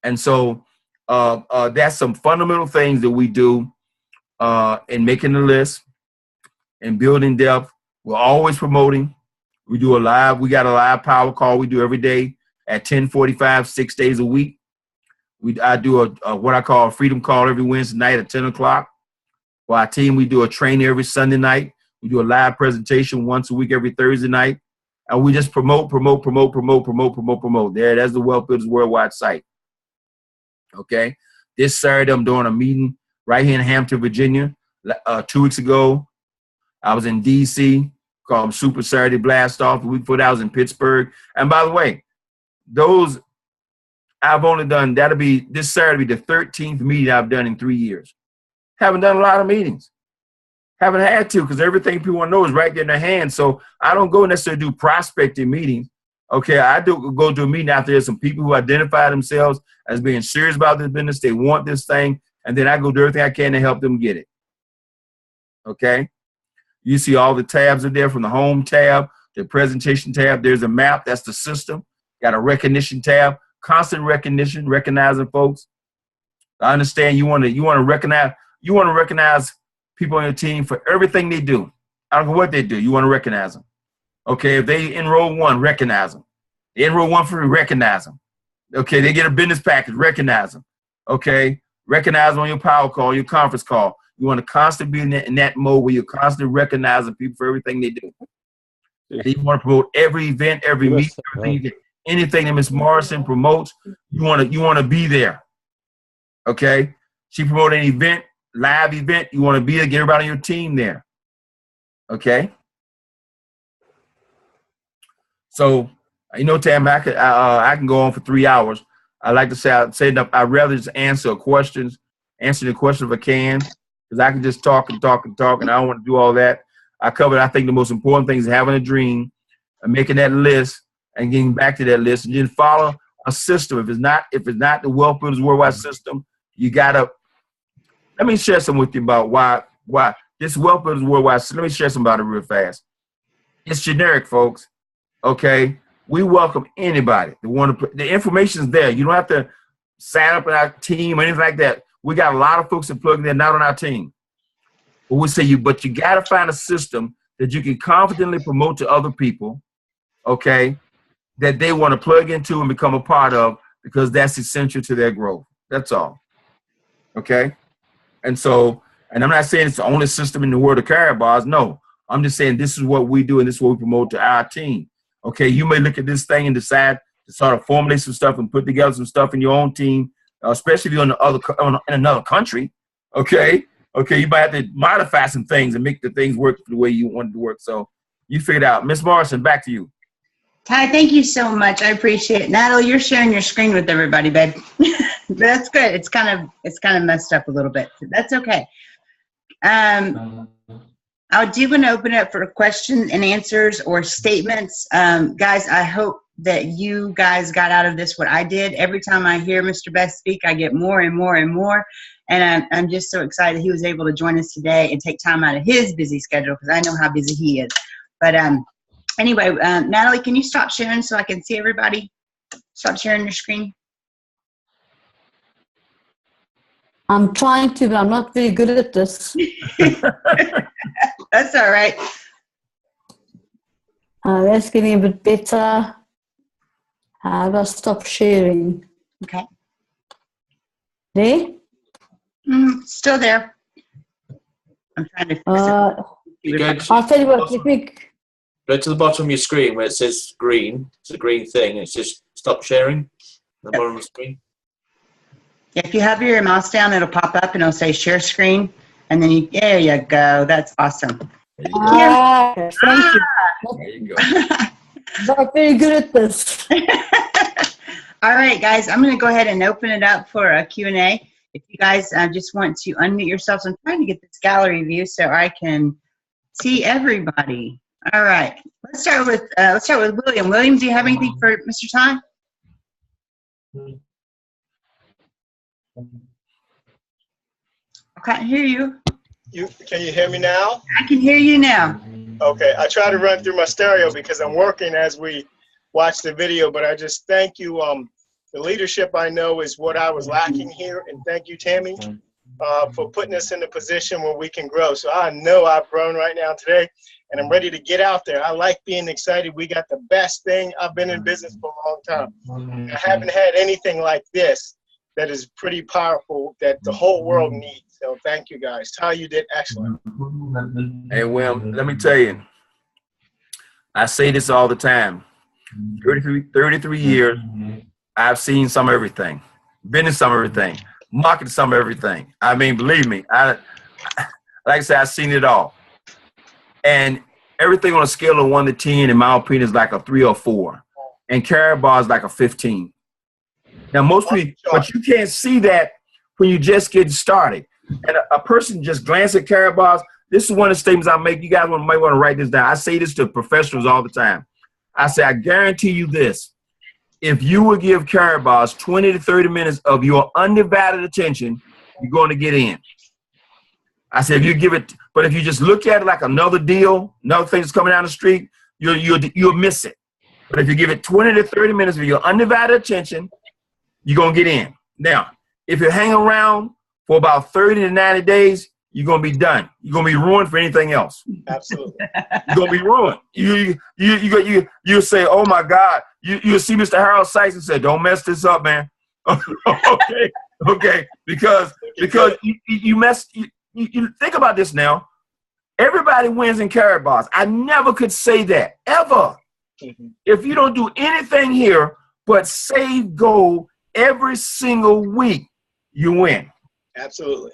And so that's some fundamental things that we do in making the list and building depth. We're always promoting. We got a live power call we do every day at 10:45, 6 days a week. I do a what I call a freedom call every Wednesday night at 10 o'clock. For our team, we do a training every Sunday night. We do a live presentation once a week every Thursday night. And we just promote. There, that's the Wealth Builders Worldwide site. Okay. This Saturday, I'm doing a meeting right here in Hampton, Virginia. 2 weeks ago, I was in D.C., called Super Saturday Blast Off. The week before that, I was in Pittsburgh. And by the way, those I've only done, this Saturday be the 13th meeting I've done in 3 years. Haven't done a lot of meetings. Haven't had to, because everything people want to know is right there in their hands. So I don't go necessarily do prospecting meetings. Okay, I do go to a meeting after there's some people who identify themselves as being serious about this business. They want this thing. And then I go do everything I can to help them get it. Okay? You see all the tabs are there, from the home tab, the presentation tab. There's a map. That's the system. Got a recognition tab. Constant recognition, recognizing folks. I understand you want to recognize people on your team for everything they do. I don't know what they do. You want to recognize them. Okay, if they enroll 1, recognize them. They enroll 1 for free, recognize them. Okay, they get a business package, recognize them. Okay, recognize them on your power call, your conference call. You want to constantly be in that mode where you're constantly recognizing people for everything they do. Yeah. You want to promote every event, every meeting, anything that Ms. Morrison promotes. You want to be there. Okay, she promoted an event, live event. You want to be there, get everybody on your team there. Okay. So, Tam, I can go on for 3 hours. I like to say, I'd rather just answer the question if I can, because I can just talk, and I don't want to do all that. I think the most important thing is having a dream and making that list and getting back to that list, and then follow a system. If it's not the Wealth Builders Worldwide system, you gotta. Let me share some with you about why this Wealth Builders Worldwide system. Let me share some about it real fast. It's generic, folks. Okay, we welcome anybody that want to put the information's there. You don't have to sign up in our team or anything like that. We got a lot of folks that plug in, not on our team. But we say but you got to find a system that you can confidently promote to other people, okay, that they want to plug into and become a part of, because that's essential to their growth. That's all. Okay? And I'm not saying it's the only system in the world of Karatbars. No, I'm just saying this is what we do and this is what we promote to our team. Okay, you may look at this thing and decide to sort of formulate some stuff and put together some stuff in your own team, especially if you're in another country. Okay, you might have to modify some things and make the things work the way you want it to work. So you figure it out. Ms. Morrison, back to you. Ty, thank you so much. I appreciate it. Natalie, you're sharing your screen with everybody, babe. That's good. It's kind of messed up a little bit. That's okay. I do want to open it up for questions and answers or statements. Guys, I hope that you guys got out of this what I did. Every time I hear Mr. Best speak, I get more and more and more. And I'm just so excited he was able to join us today and take time out of his busy schedule, because I know how busy he is. But anyway, Natalie, can you stop sharing so I can see everybody? Stop sharing your screen. I'm trying to, but I'm not very good at this. That's all right. That's getting a bit better. How do I stop sharing? Okay. Ray? Still there. I'm trying to fix it. I'll tell you what, let me, Go to the bottom of your screen where it says green. It's a green thing. It says stop sharing at the bottom of the screen. If you have your mouse down, it'll pop up and it'll say share screen. And then there you go. That's awesome. thank you. There you go. Not very good at this. All right, guys, I'm going to go ahead and open it up for a Q&A. If you guys just want to unmute yourselves, I'm trying to get this gallery view so I can see everybody. All right, let's start with William. William, do you have anything for Mr. Todd? I can't hear you. Can you hear me now? I can hear you now. Okay, I try to run through my stereo because I'm working as we watch the video, but I just thank you. The leadership I know is what I was lacking here, and thank you, Tammy, for putting us in a position where we can grow. So I know I've grown right now today, and I'm ready to get out there. I like being excited. We got the best thing. I've been in business for a long time. I haven't had anything like this that is pretty powerful that the whole world needs. So thank you, guys. Ty, you did excellent. Hey, William, let me tell you, I say this all the time. 33 years, I've seen some of everything, been in some of everything, marketed some of everything. I mean, believe me, like I said, I've seen it all. And everything on a scale of 1 to 10, in my opinion, is like a 3 or 4. And Karatbars is like a 15. Now, most people, but you can't see that when you just get started. And a person just glance at Karatbars. This is one of the statements I make. You guys might want to write this down. I say this to professionals all the time. I say, I guarantee you this. If you would give Karatbars 20 to 30 minutes of your undivided attention, you're going to get in. I said, if you give it, but if you just look at it like another deal, another thing that's coming down the street, you'll miss it. But if you give it 20 to 30 minutes of your undivided attention, you're going to get in. Now, if you hang around for about 30 to 90 days, you're going to be done. You're going to be ruined for anything else. Absolutely. You're going to be ruined. You'll say, oh, my God. You'll see Mr. Harold Sykes and say, don't mess this up, man. Okay. Because you think about this now. Everybody wins in Karatbars. I never could say that, ever. If you don't do anything here but save gold every single week, you win. Absolutely.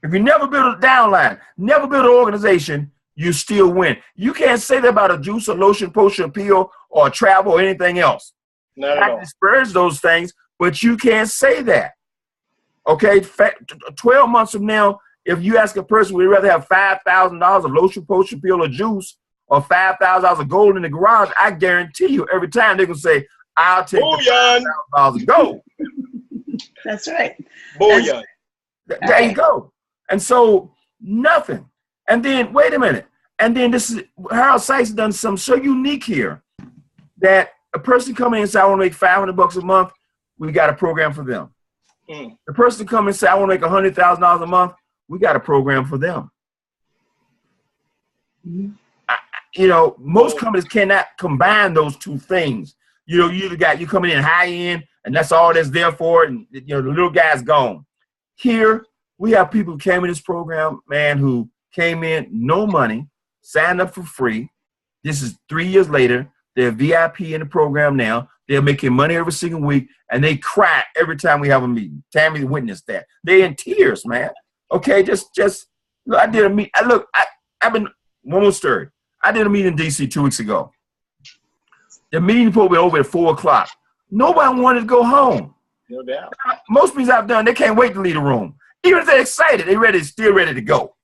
If you never build a downline, never build an organization, you still win. You can't say that about a juice, a lotion, potion, a pill, or a travel, or anything else. Not at all. I disparage those things, but you can't say that. Okay? 12 months from now, if you ask a person, would you rather have $5,000 of lotion, potion, pill, or juice, or $5,000 of gold in the garage, I guarantee you every time they're going to say, I'll take $5,000 of gold. That's right. Bullion. There you go. And so nothing. And then, wait a minute. And then this is, Harold Sykes done something so unique here that a person come in and say, I want to make $500 a month. We got a program for them. The person come in and say, I want to make $100,000 a month. We got a program for them. Most companies cannot combine those two things. You coming in high end, and that's all that's there for, and the little guy's gone. Here, we have people who came in this program, man, who came in, no money, signed up for free. This is 3 years later. They're VIP in the program now. They're making money every single week, and they cry every time we have a meeting. Tammy witnessed that. They're in tears, man. Okay, just look, I did a meet. I've been almost stirred. I did a meeting in DC 2 weeks ago. The meeting people were over at 4 o'clock. Nobody wanted to go home. No doubt. Most meetings I've done, they can't wait to leave the room. Even if they're excited, they're still ready to go.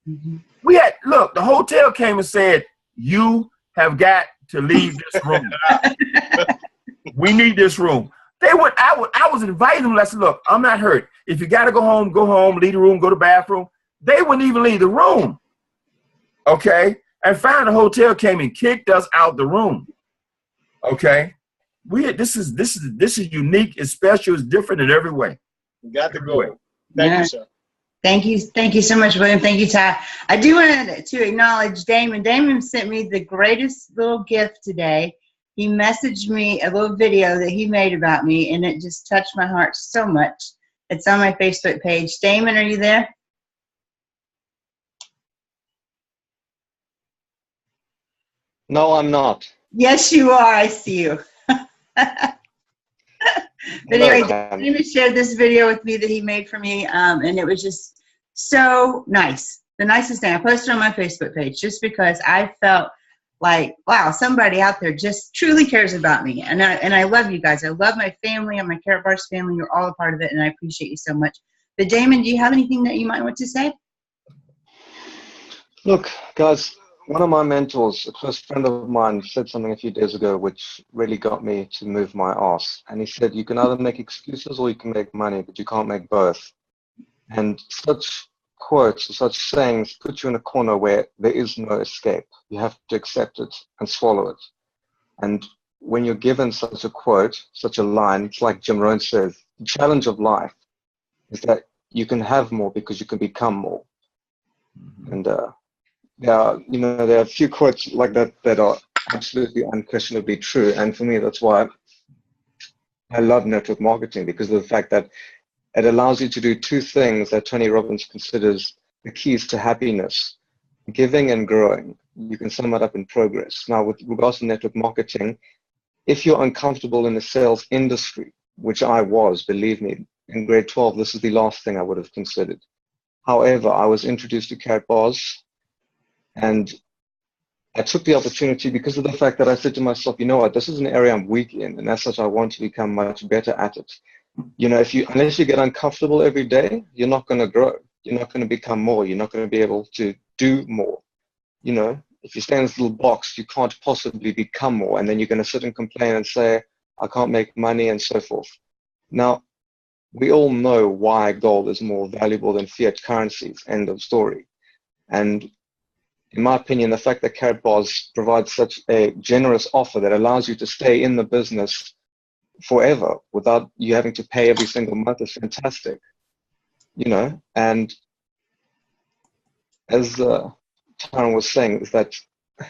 The hotel came and said, you have got to leave this room. We need this room. I was inviting them. I said, look, I'm not hurt. If you got to go home, leave the room, go to the bathroom. They wouldn't even leave the room. Okay? And finally, the hotel came and kicked us out the room. Okay? This is unique, it's special, it's different in every way. You got to go. Thank you, sir. Thank you so much, William. Thank you, Ty. I do want to acknowledge Damon. Damon sent me the greatest little gift today. He messaged me a little video that he made about me, and it just touched my heart so much. It's on my Facebook page. Damon, are you there? No, I'm not. Yes, you are. I see you. But Hello, anyway, Tam. Damon shared this video with me that he made for me, and it was just so nice. The nicest thing. I posted on my Facebook page just because I felt like, wow, somebody out there just truly cares about me. And I love you guys. I love my family and my Karatbars family. You're all a part of it, and I appreciate you so much. But Damon, do you have anything that you might want to say? Look, guys, one of my mentors, a close friend of mine, said something a few days ago which really got me to move my ass. And he said, you can either make excuses or you can make money, but you can't make both. And such quotes, such sayings put you in a corner where there is no escape. You have to accept it and swallow it. And when you're given such a quote, such a line, it's like Jim Rohn says, the challenge of life is that you can have more because you can become more. And there are a few quotes like that that are absolutely unquestionably true. And for me, that's why I love network marketing, because of the fact that it allows you to do two things that Tony Robbins considers the keys to happiness: giving and growing. You can sum it up in progress. Now, with regards to network marketing, if you're uncomfortable in the sales industry, which I was, believe me, in grade 12, this is the last thing I would have considered. However, I was introduced to Karatbars, and I took the opportunity because of the fact that I said to myself, you know what, this is an area I'm weak in, and as such, I want to become much better at it. You know, unless you get uncomfortable every day, you're not going to grow. You're not going to become more. You're not going to be able to do more. You know, if you stay in this little box, you can't possibly become more. And then you're going to sit and complain and say, I can't make money and so forth. Now, we all know why gold is more valuable than fiat currencies, end of story. And in my opinion, the fact that Karatbars provides such a generous offer that allows you to stay in the business forever without you having to pay every single month is fantastic, you know. And as Taran was saying, is that I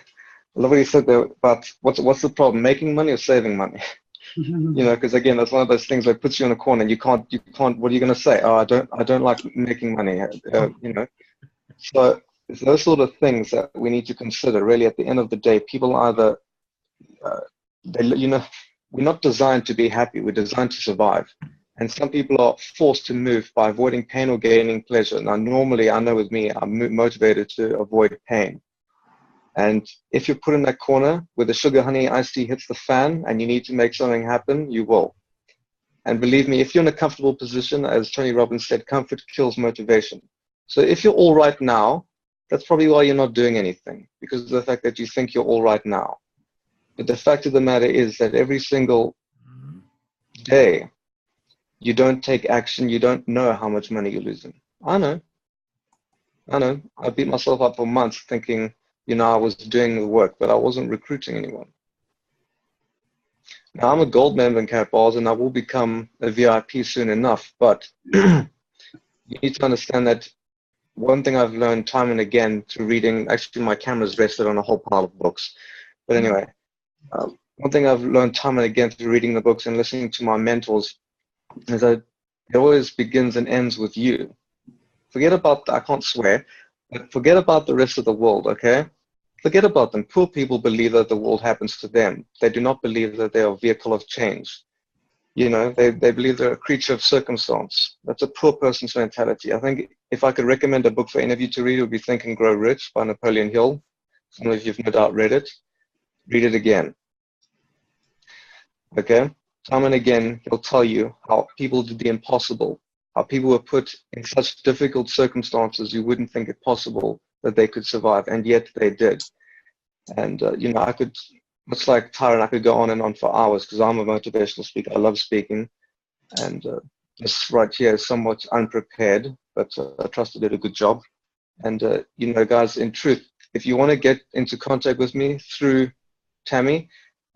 love what he said there about what's the problem, making money or saving money? You know, because again, that's one of those things that puts you in a corner. And you can't. What are you going to say? Oh, I don't like making money. You know, so it's those sort of things that we need to consider. Really, at the end of the day, people either we're not designed to be happy. We're designed to survive. And some people are forced to move by avoiding pain or gaining pleasure. Now, normally, I know with me, I'm motivated to avoid pain. And if you're put in that corner where the sugar honey iced tea hits the fan and you need to make something happen, you will. And believe me, if you're in a comfortable position, as Tony Robbins said, comfort kills motivation. So if you're all right now, that's probably why you're not doing anything, because of the fact that you think you're all right now. But the fact of the matter is that every single day, you don't take action, you don't know how much money you're losing. I know. I beat myself up for months thinking, you know, I was doing the work, but I wasn't recruiting anyone. Now, I'm a gold member in Karatbars, and I will become a VIP soon enough, but you need to understand that one thing I've learned time and again through reading, actually my camera's rested on a whole pile of books, but anyway, one thing I've learned time and again through reading the books and listening to my mentors is that it always begins and ends with you. Forget about, I can't swear, but forget about the rest of the world, okay? Forget about them. Poor people believe that the world happens to them. They do not believe that they are a vehicle of change. You know, they believe they're a creature of circumstance. That's a poor person's mentality. I think if I could recommend a book for any of you to read, it would be Think and Grow Rich by Napoleon Hill. Some of you have no doubt read it. Read it again. Okay? Time and again, he'll tell you how people did the impossible, how people were put in such difficult circumstances you wouldn't think it possible that they could survive, and yet they did. And, you know, much like Tyron, I could go on and on for hours because I'm a motivational speaker. I love speaking. And this right here is somewhat unprepared, but I trust I did a good job. And, you know, guys, in truth, if you want to get into contact with me through Tammy,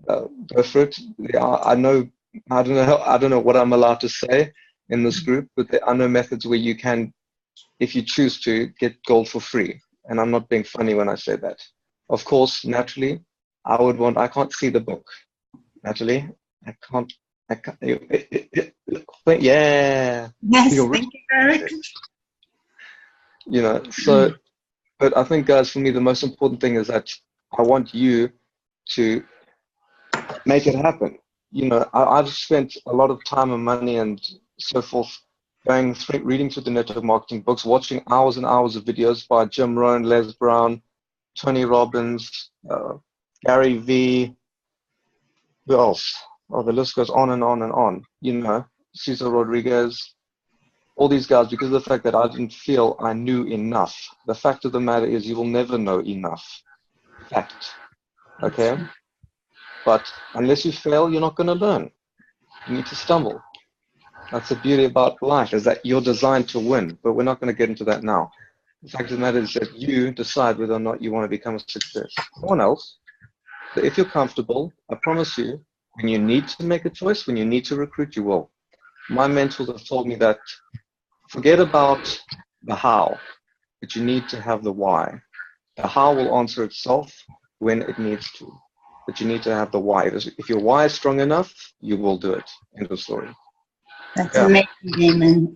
go for it. I don't know what I'm allowed to say in this group, but there are no methods where you can, if you choose to, get gold for free. And I'm not being funny when I say that. Of course, naturally, I can't see the book. Naturally, I can't Yeah. Yes, You're thank you, Eric. You know, so, but I think, guys, for me, the most important thing is that I want you to make it happen. You know, I've spent a lot of time and money and so forth going through, reading through the network marketing books, watching hours and hours of videos by Jim Rohn, Les Brown, Tony Robbins, Gary V. Who else? Oh, the list goes on and on and on. You know, Cesar Rodriguez, all these guys, because of the fact that I didn't feel I knew enough. The fact of the matter is you will never know enough. Fact. Okay? But unless you fail, you're not going to learn. You need to stumble. That's the beauty about life, is that you're designed to win, but we're not going to get into that now. The fact of the matter is that you decide whether or not you want to become a success. No one else. But if you're comfortable, I promise you, when you need to make a choice, when you need to recruit, you will. My mentors have told me that forget about the how, but you need to have the why. The how will answer itself when it needs to, but you need to have the why. If your why is strong enough, you will do it. End of story. That's amazing, Damon.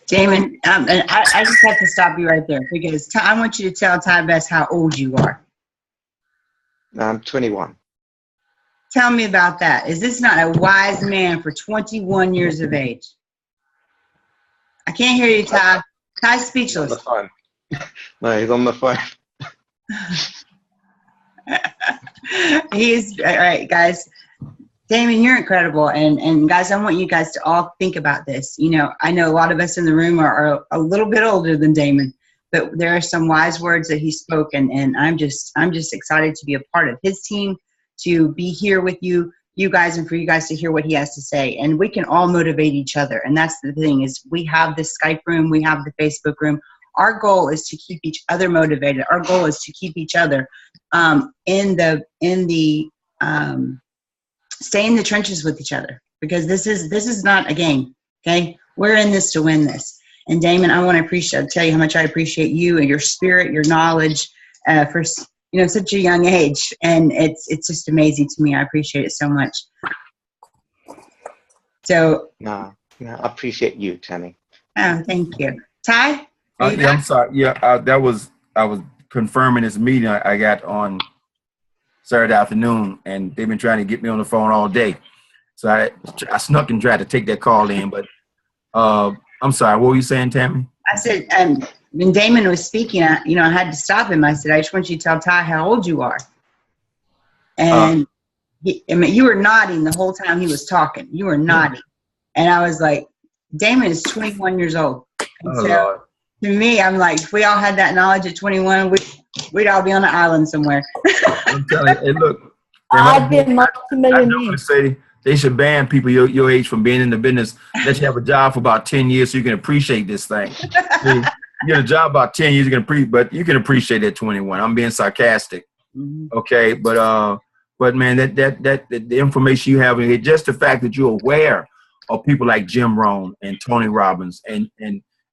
Damon, and I just have to stop you right there because I want you to tell Ty Best how old you are. I'm 21. Tell me about that. Is this not a wise man for 21 years of age? I can't hear you, Ty. Ty's speechless. He's on the phone. No, he's on the phone. He's all right, guys. Damon, you're incredible, and guys, I want you guys to all think about this. You know, I know a lot of us in the room are a little bit older than Damon, but there are some wise words that he spoke, and I'm just excited to be a part of his team, to be here with you guys, and for you guys to hear what he has to say. And we can all motivate each other, and that's the thing, is we have this Skype room, we have the Facebook room. Our goal is to keep each other motivated. Our goal is to keep each other stay in the trenches with each other, because this is not a game. Okay, we're in this to win this. And Damon, I want to tell you how much I appreciate you and your spirit, your knowledge, for such a young age, and it's just amazing to me. I appreciate it so much. So No, I appreciate you, Tammy. Oh, thank you, Ty. Yeah, I'm sorry. Yeah, I was confirming this meeting I got on Saturday afternoon, and they've been trying to get me on the phone all day. So I snuck and tried to take that call in, but I'm sorry. What were you saying, Tammy? I said, when Damon was speaking, I had to stop him. I said, I just want you to tell Ty how old you are. And you were nodding the whole time he was talking. You were nodding. And I was like, Damon is 21 years old. And so to me, I'm like, if we all had that knowledge at 21, we'd all be on an island somewhere. I'm telling you, hey, look. I'd be a multi-millionaire. Say they should ban people your age from being in the business. Let you have a job for about 10 years so you can appreciate this thing. You get a job about 10 years, but you can appreciate it at 21. I'm being sarcastic. Okay, but man, that the information you have, just the fact that you're aware of people like Jim Rohn and Tony Robbins and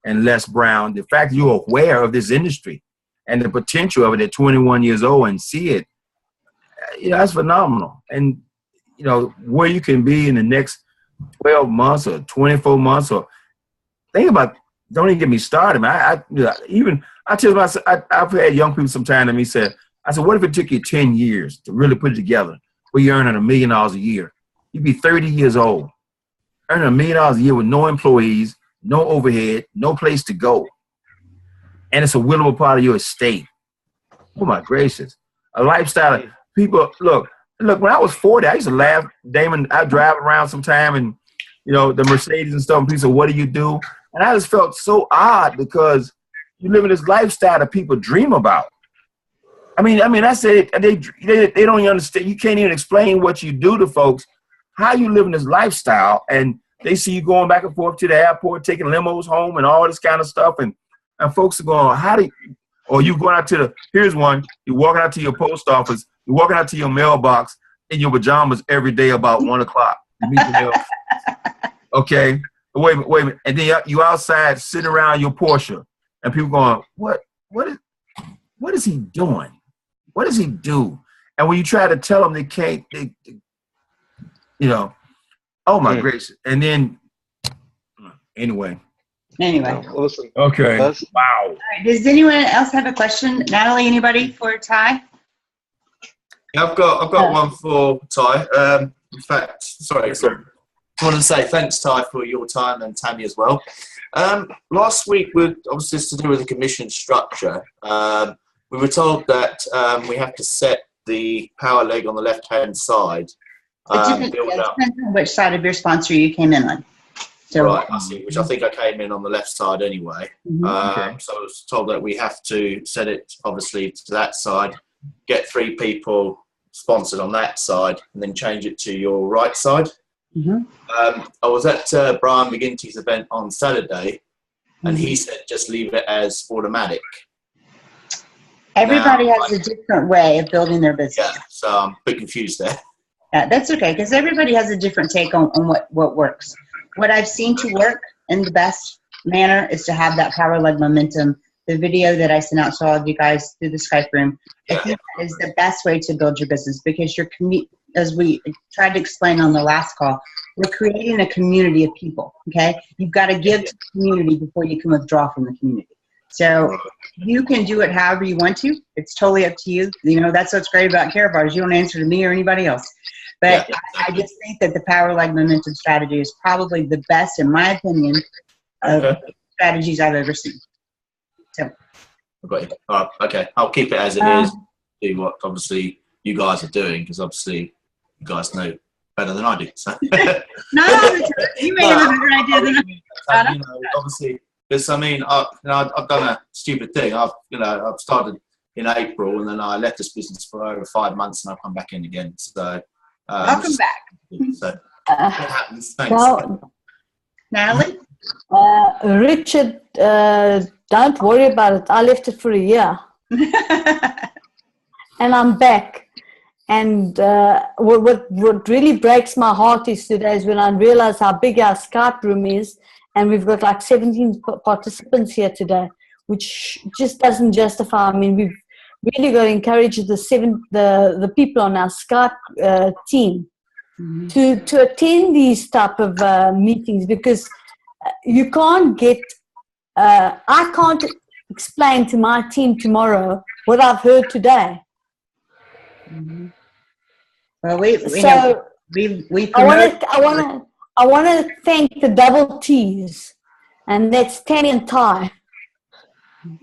Les Brown, the fact that you're aware of this industry and the potential of it at 21 years old and see it, that's phenomenal. And, where you can be in the next 12 months or 24 months, or think about, don't even get me started, man. I tell myself, I've had young people sometime to me say, I said, what if it took you 10 years to really put it together where you're earning $1 million a year? You'd be 30 years old, earning $1 million a year with no employees, no overhead, no place to go. And it's a willable part of your estate. Oh my gracious. A lifestyle. People, look, when I was 40, I used to laugh. Damon, I drive around sometime and, the Mercedes and stuff, and people say, what do you do? And I just felt so odd because you live in this lifestyle that people dream about. I mean, I said, they don't even understand. You can't even explain what you do to folks, how you live in this lifestyle. And they see you going back and forth to the airport, taking limos home and all this kind of stuff. And folks are going, or you going out here's one, you're walking out to your post office, you're walking out to your mailbox in your pajamas every day about 1 o'clock. You meet the mail. Okay, wait a minute. And then you outside sitting around your Porsche and people going, what is he doing? What does he do? And when you try to tell them they can't, Oh my gracious! And then anyway. Listen, Okay. Wow. All right. Does anyone else have a question? Natalie, anybody for Ty? Yeah, I've got one for Ty. In fact, sorry. I want to say thanks, Ty, for your time, and Tammy as well. Last week, obviously it's to do with the commission structure. We were told that we have to set the power leg on the left-hand side. It depends on which side of your sponsor you came in on. So, right, I see, which I think I came in on the left side anyway. Okay. So I was told that we have to set it, obviously, to that side, get 3 people sponsored on that side, and then change it to your right side. I was at Brian McGinty's event on Saturday, and he said just leave it as automatic. Everybody has a different way of building their business. Yeah, so I'm a bit confused there. Yeah, that's okay, because everybody has a different take on what works. What I've seen to work in the best manner is to have that power leg momentum. The video that I sent out to all of you guys through the Skype room, I think that is the best way to build your business, because as we tried to explain on the last call, we're creating a community of people, okay? You've got to give to the community before you can withdraw from the community. So you can do it however you want to. It's totally up to you. You know, that's what's great about Karatbars. You don't answer to me or anybody else. But I just think that the power leg momentum strategy is probably the best, in my opinion, of strategies I've ever seen. So. Okay, I'll keep it as it is. Do what obviously you guys are doing, because obviously you guys know better than I do. So. Not all the time. You may have a better idea than I do. Obviously, because I mean, I've done a stupid thing. I've started in April, and then I left this business for over 5 months, and I've come back in again. So. Welcome back. So it happens. Thanks. Well, Natalie? Richard, don't worry about it. I left it for a year. And I'm back. And what really breaks my heart is today is when I realize how big our Skype room is, and we've got like 17 participants here today, which just doesn't justify. I mean, we've really got to encourage the people on our Skype team to attend these type of meetings, because you can't get. I can't explain to my team tomorrow what I've heard today. Well, I want to thank the double T's, and that's Tanny and Ty,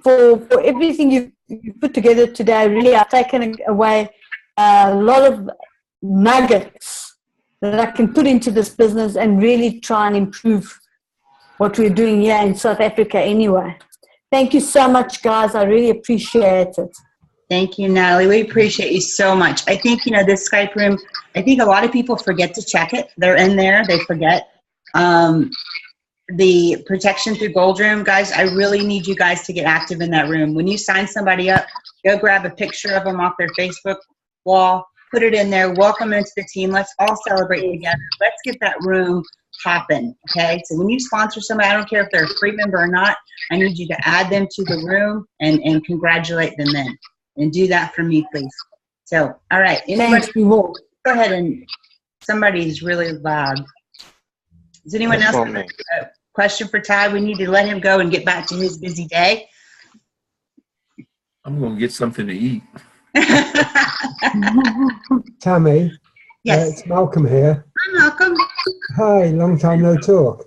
for everything you put together today. Really, I've taken away a lot of nuggets that I can put into this business and really try and improve what we're doing here in South Africa anyway. Thank you so much, guys. I really appreciate it. Thank you, Natalie. We appreciate you so much. I think, this Skype room, I think a lot of people forget to check it. They're in there. They forget. The protection through Gold Room, guys, I really need you guys to get active in that room. When you sign somebody up, go grab a picture of them off their Facebook wall, put it in there, welcome them into the team. Let's all celebrate together. Let's get that room happen, okay? So when you sponsor somebody, I don't care if they're a free member or not, I need you to add them to the room and congratulate them then. And do that for me, please. So, all right. Anybody, go ahead, and somebody's really loud. Does anyone else have a question for Ty? We need to let him go and get back to his busy day. I'm going to get something to eat. Tammy, yes, it's Malcolm here. Hi, Malcolm. Hi, long time no talk.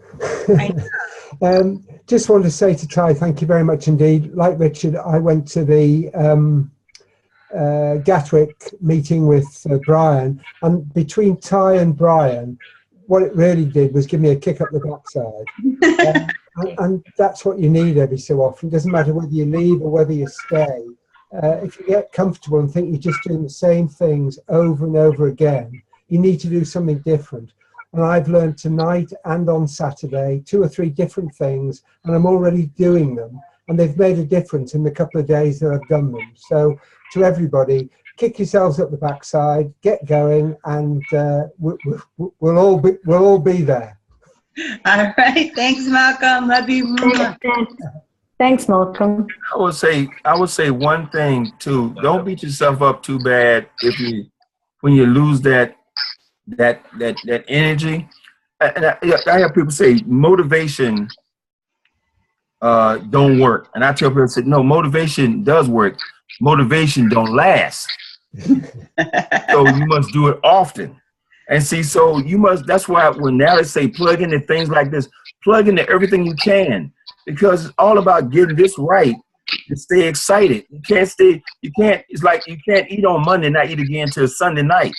Just wanted to say to Ty, thank you very much indeed. Like Richard, I went to the Gatwick meeting with Brian, and between Ty and Brian, what it really did was give me a kick up the backside. And that's what you need every so often. It doesn't matter whether you leave or whether you stay. If you get comfortable and think you're just doing the same things over and over again, you need to do something different. And I've learned tonight and on Saturday 2 or 3 different things, and I'm already doing them. And they've made a difference in the couple of days that I've done them. So to everybody, kick yourselves up the backside, get going, and we'll all be there. All right. Thanks, Malcolm. Love you. Thanks, Malcolm. I would say one thing too. Don't beat yourself up too bad when you lose that energy. I have people say motivation don't work. And I tell people, I said, no, motivation does work. Motivation don't last. So you must do it often. And see, so you must, that's why when now they say plug into things like this, plug into everything you can, because it's all about getting this right to stay excited. It's like you can't eat on Monday and not eat again till Sunday night.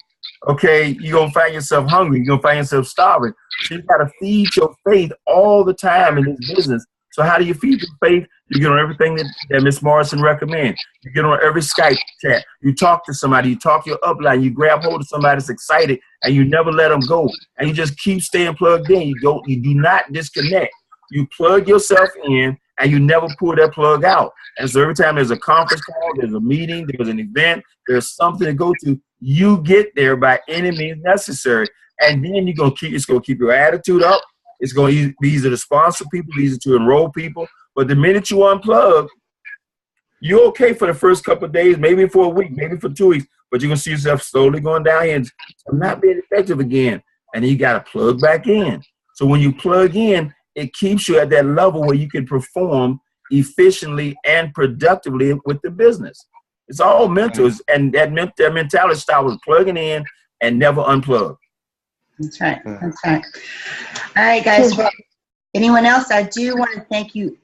Okay, you're going to find yourself hungry. You're going to find yourself starving. So you got to feed your faith all the time in this business. So how do you feed your faith? You get on everything that Ms. Morrison recommends. You get on every Skype chat. You talk to somebody. You talk to your upline. You grab hold of somebody that's excited, and you never let them go. And you just keep staying plugged in. You do not disconnect. You plug yourself in, and you never pull that plug out. And so every time there's a conference call, there's a meeting, there's an event, there's something to go to, you get there by any means necessary. And then it's going to keep your attitude up. It's going to be easy to sponsor people, easy to enroll people. But the minute you unplug, you're okay for the first couple of days, maybe for a week, maybe for 2 weeks, but you're going to see yourself slowly going down here and not being effective again. And then you got to plug back in. So when you plug in, it keeps you at that level where you can perform efficiently and productively with the business. It's all mental. And that mentality style was plugging in and never unplug. That's right. That's right. All right, guys. Well, anyone else? I do want to thank you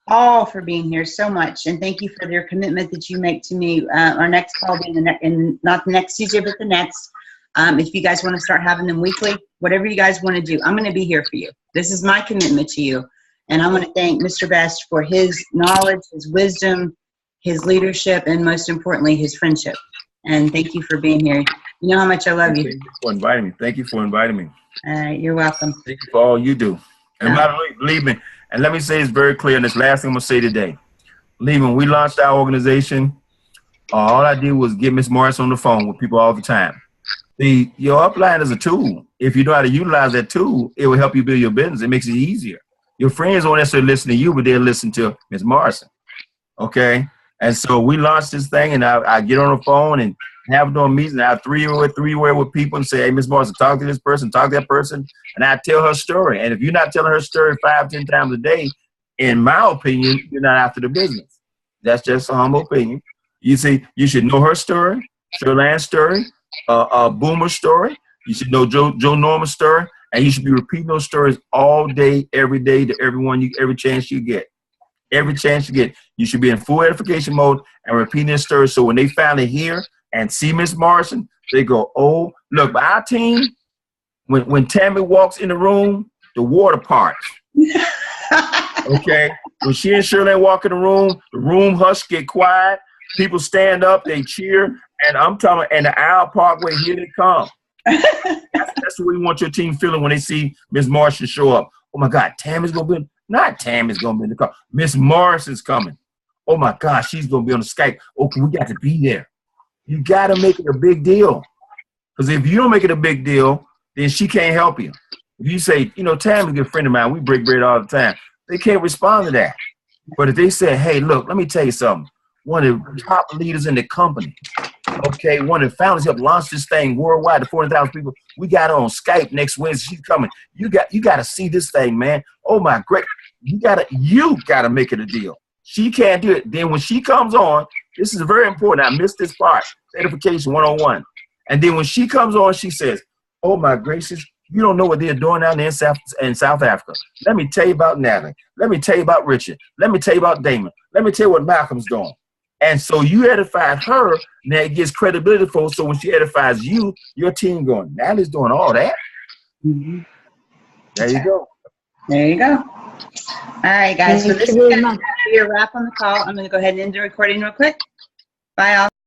all for being here so much, and thank you for your commitment that you make to me. Our next call being not the next Tuesday, but the next. If you guys want to start having them weekly, whatever you guys want to do, I'm going to be here for you. This is my commitment to you, and I want to thank Mr. Best for his knowledge, his wisdom, his leadership, and most importantly, his friendship. And thank you for being here. You know how much I love you. Thank you for inviting me. Thank you for inviting me. All right, you're welcome. Thank you for all you do. And by the way, believe me, and let me say this very clear, and this last thing I'm going to say today. Believe me, when we launched our organization, all I did was get Ms. Morris on the phone with people all the time. Your upline is a tool. If you know how to utilize that tool, it will help you build your business. It makes it easier. Your friends won't necessarily listen to you, but they'll listen to Ms. Morrison. Okay? And so we launched this thing, and I get on the phone and have them on meetings. I have three-way with people and say, hey, Ms. Morrison, talk to this person, talk to that person. And I tell her story. And if you're not telling her story 5-10 times a day, in my opinion, you're not after the business. That's just a humble opinion. You see, you should know her story, Sherlan's story, Boomer's story. You should know Joe Norman's story. And you should be repeating those stories all day, every day to everyone, every chance you get. Every chance you get, you should be in full edification mode and repeating this story. So when they finally hear and see Miss Morrison, they go, oh, look, by our team, when Tammy walks in the room, the water parts. Okay? When she and Shirley walk in the room hush, get quiet. People stand up, they cheer. And I'm talking, and the aisle parkway, here they come. That's what we want your team feeling when they see Miss Morrison show up. Oh, my God, Tammy's going to be not Tammy's going to be in the car. Miss Morrison's coming. Oh, my gosh, she's going to be on the Skype. Okay, we got to be there. You got to make it a big deal. Because if you don't make it a big deal, then she can't help you. If you say, you know, Tammy's a good friend of mine. We break bread all the time. They can't respond to that. But if they say, hey, look, let me tell you something. One of the top leaders in the company, okay, one of the founders helped launch this thing worldwide to 400,000 people. We got her on Skype next Wednesday. She's coming. You got to see this thing, man. Oh my great. You gotta make it a deal. She can't do it. Then when she comes on, this is very important. I missed this part. Edification 101. And then when she comes on, she says, oh my gracious, you don't know what they're doing down there in South Africa. Let me tell you about Natalie. Let me tell you about Richard. Let me tell you about Damon. Let me tell you what Malcolm's doing. And so you edified her, now it gives credibility for her. So when she edifies you, your team going, Natalie's doing all that. Mm-hmm. There you go. There you go. All right, guys. So this is going to be a wrap on the call. I'm going to go ahead and end the recording real quick. Bye, all.